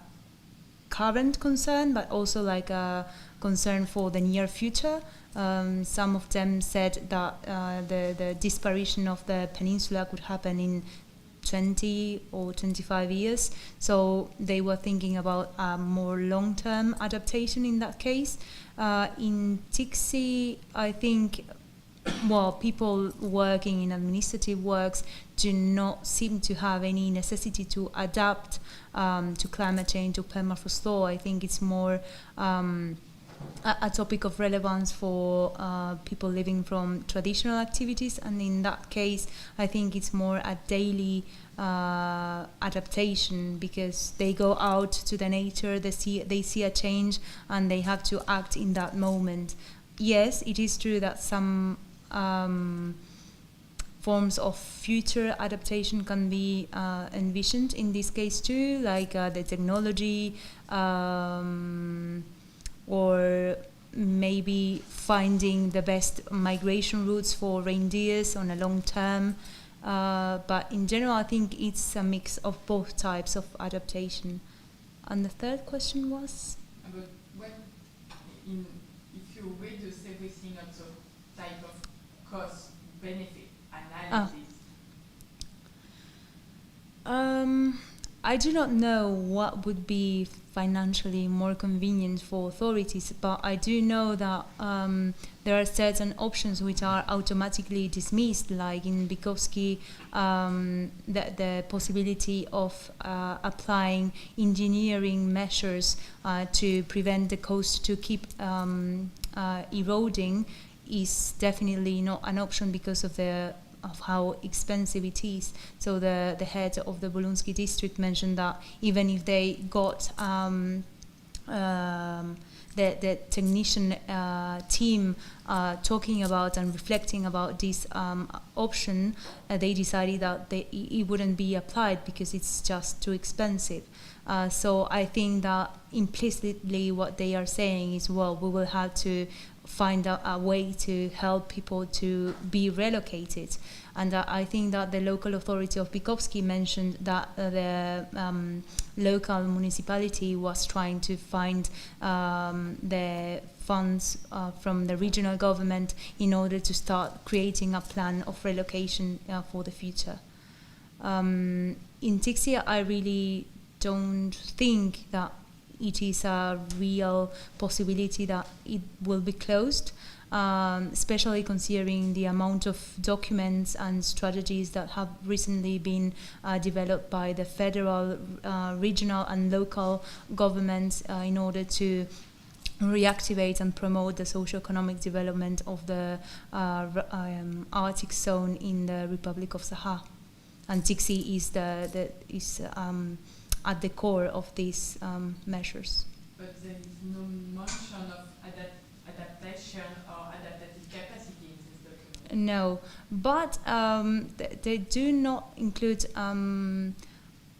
current concern, but also like a concern for the near future. Some of them said that the disparition of the peninsula could happen in 20 or 25 years. So they were thinking about a more long-term adaptation in that case. In TICSI, I think, well, people working in administrative works do not seem to have any necessity to adapt to climate change or permafrost thaw. I think it's more a topic of relevance for people living from traditional activities, and in that case I think it's more a daily adaptation, because they go out to the nature, they see a change and they have to act in that moment. Yes, it is true that some forms of future adaptation can be envisioned in this case too, like the technology, or maybe finding the best migration routes for reindeers on a long term. But in general, I think it's a mix of both types of adaptation. And the third question was? But if you reduce everything on the type of cost-benefit analysis. I do not know what would be financially more convenient for authorities, but I do know that there are certain options which are automatically dismissed, like in Bukowski, the possibility of applying engineering measures to prevent the coast to keep eroding is definitely not an option because of how expensive it is. So the head of the Bolunski district mentioned that even if they got the technician team talking about and reflecting about this option, they decided that it wouldn't be applied because it's just too expensive. So I think that implicitly what they are saying is, well, we will have to find a way to help people to be relocated. And I think that the local authority of Bukowski mentioned that the local municipality was trying to find the funds from the regional government in order to start creating a plan of relocation for the future. In Tixia, I really don't think that it is a real possibility that it will be closed, especially considering the amount of documents and strategies that have recently been developed by the federal, regional and local governments in order to reactivate and promote the socio-economic development of the Arctic zone in the Republic of Sakha. And Tixi is at the core of these measures. But there is no mention of adaptation or adaptive capacity in this document. No, but they do not include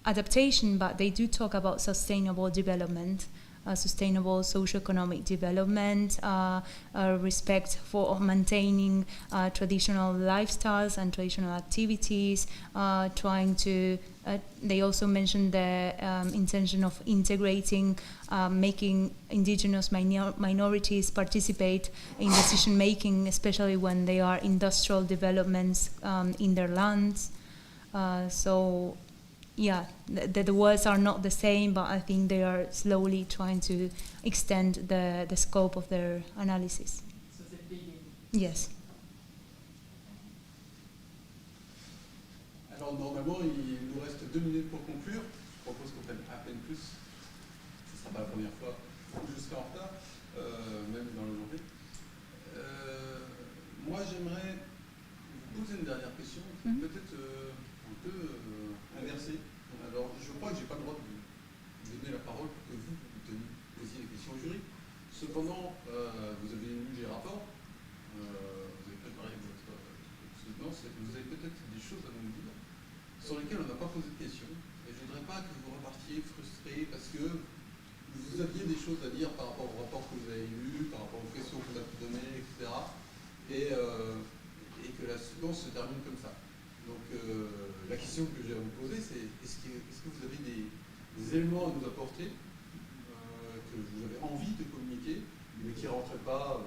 adaptation, but they do talk about sustainable development, sustainable socio-economic development, respect for maintaining traditional lifestyles and traditional activities, trying to they also mentioned the intention of integrating, making indigenous minorities participate in decision making, especially when they are industrial developments in their lands. So yeah, the words are not the same, but I think they are slowly trying to extend the scope of their analysis. So the beginning. Yes. Alors normalement, il nous reste 2 minutes pour conclure. Je propose qu'on prenne à peine plus. Ce ne sera pas la première fois jusqu'à en retard, même dans le journée. Moi, j'aimerais vous poser une dernière question, peut-être un peu inversée. Alors, je crois que je n'ai pas le droit de vous donner la parole pour que vous posiez des questions au jury. Cependant, vous avez lu les rapports, vous avez préparé votre soutenance, et vous avez peut-être des choses à nous dire sur lesquelles on n'a pas posé de questions. Et je ne voudrais pas que vous repartiez frustrés parce que vous aviez des choses à dire par rapport au rapport que vous avez lu, par rapport aux questions qu'on a données, etc. Et que la soutenance se termine comme ça. Donc la question que j'ai à vous poser, c'est est-ce que vous avez des éléments à nous apporter que vous avez envie de communiquer, mais qui ne rentrent pas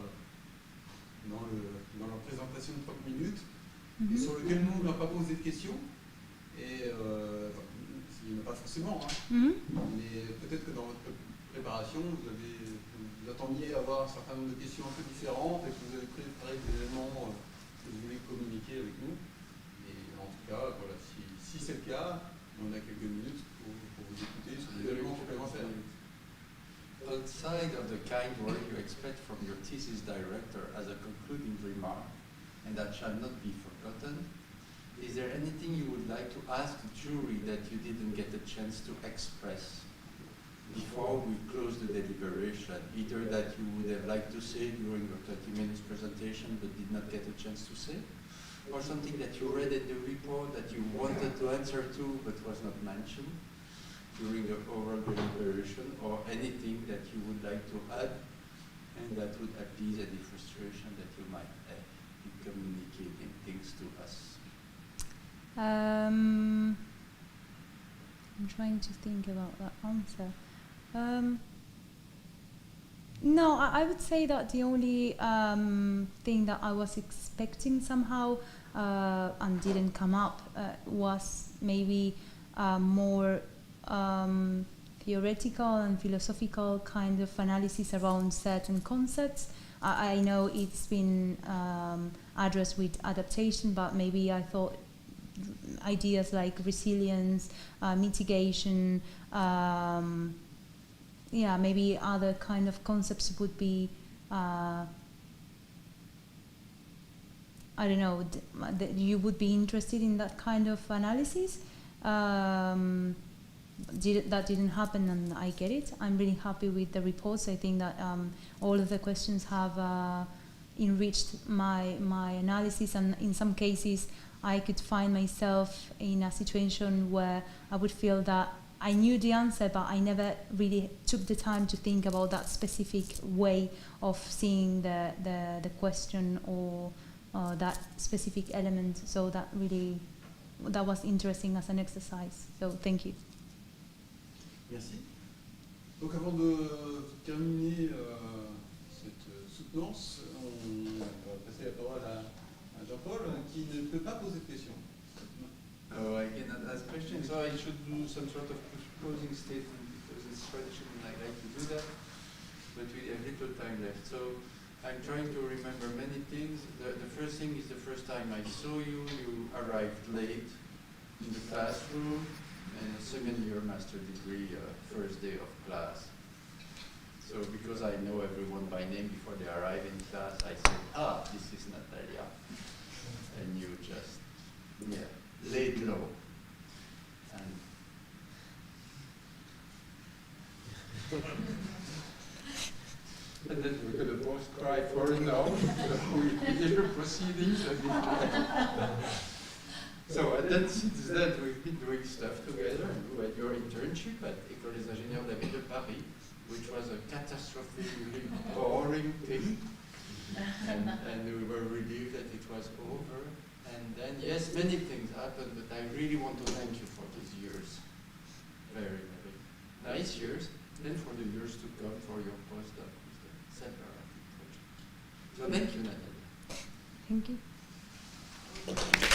dans la présentation de 30 minutes, et sur lequel nous, on n'a pas posé de questions. Et il n'y en a pas forcément, hein, mais peut-être que dans votre préparation, vous attendiez à avoir un certain nombre de questions un peu différentes et que vous avez préparé des éléments que vous voulez communiquer avec nous. Et en tout cas, voilà, si c'est le cas, on a quelques minutes pour vous écouter sur des éléments complémentaires. Outside of the kind word you expect from your thesis director as a concluding remark, and that shall not be forgotten, is there anything you would like to ask the jury that you didn't get a chance to express before we close the deliberation, either that you would have liked to say during your 30 minutes presentation but did not get a chance to say, or something that you read in the report that you wanted to answer to but was not mentioned during the oral deliberation, or anything that you would like to add and that would appease any frustration that you might have in communicating things to us. I'm trying to think about that answer. No, I would say that the only thing that I was expecting somehow and didn't come up was maybe more theoretical and philosophical kind of analysis around certain concepts. I know it's been addressed with adaptation, but maybe I thought ideas like resilience, mitigation, maybe other kind of concepts would be, I don't know, you would be interested in that kind of analysis. That didn't happen, and I get it. I'm really happy with the reports. I think that all of the questions have enriched my analysis, and in some cases I could find myself in a situation where I would feel that I knew the answer, but I never really took the time to think about that specific way of seeing the question or that specific element. So that was interesting as an exercise. So thank you. Merci. Donc avant de terminer cette soutenance, on va passer la parole à Jean-Paul qui ne peut pas poser de questions. Oh, I cannot ask questions, so I should do some sort of closing statement because it's tradition and I like to do that, but we have little time left. So I'm trying to remember many things. The first thing is the first time I saw you, you arrived late in the classroom, and second year master degree, first day of class. So because I know everyone by name before they arrive in class, I said, this is Natalia. And you just, laid low. And then we're going to both cry for now. We did the proceedings. So since then we've been doing stuff together. You had your internship at École des Ingénieurs d'Avis de Paris, which was a catastrophically boring thing. And we were relieved that it was over. And then, yes, many things happened, but I really want to thank you for these years. Very, very nice years. And for the years to come for your postdoc with the Center project. So thank you, Natalia. Thank you. Thank you.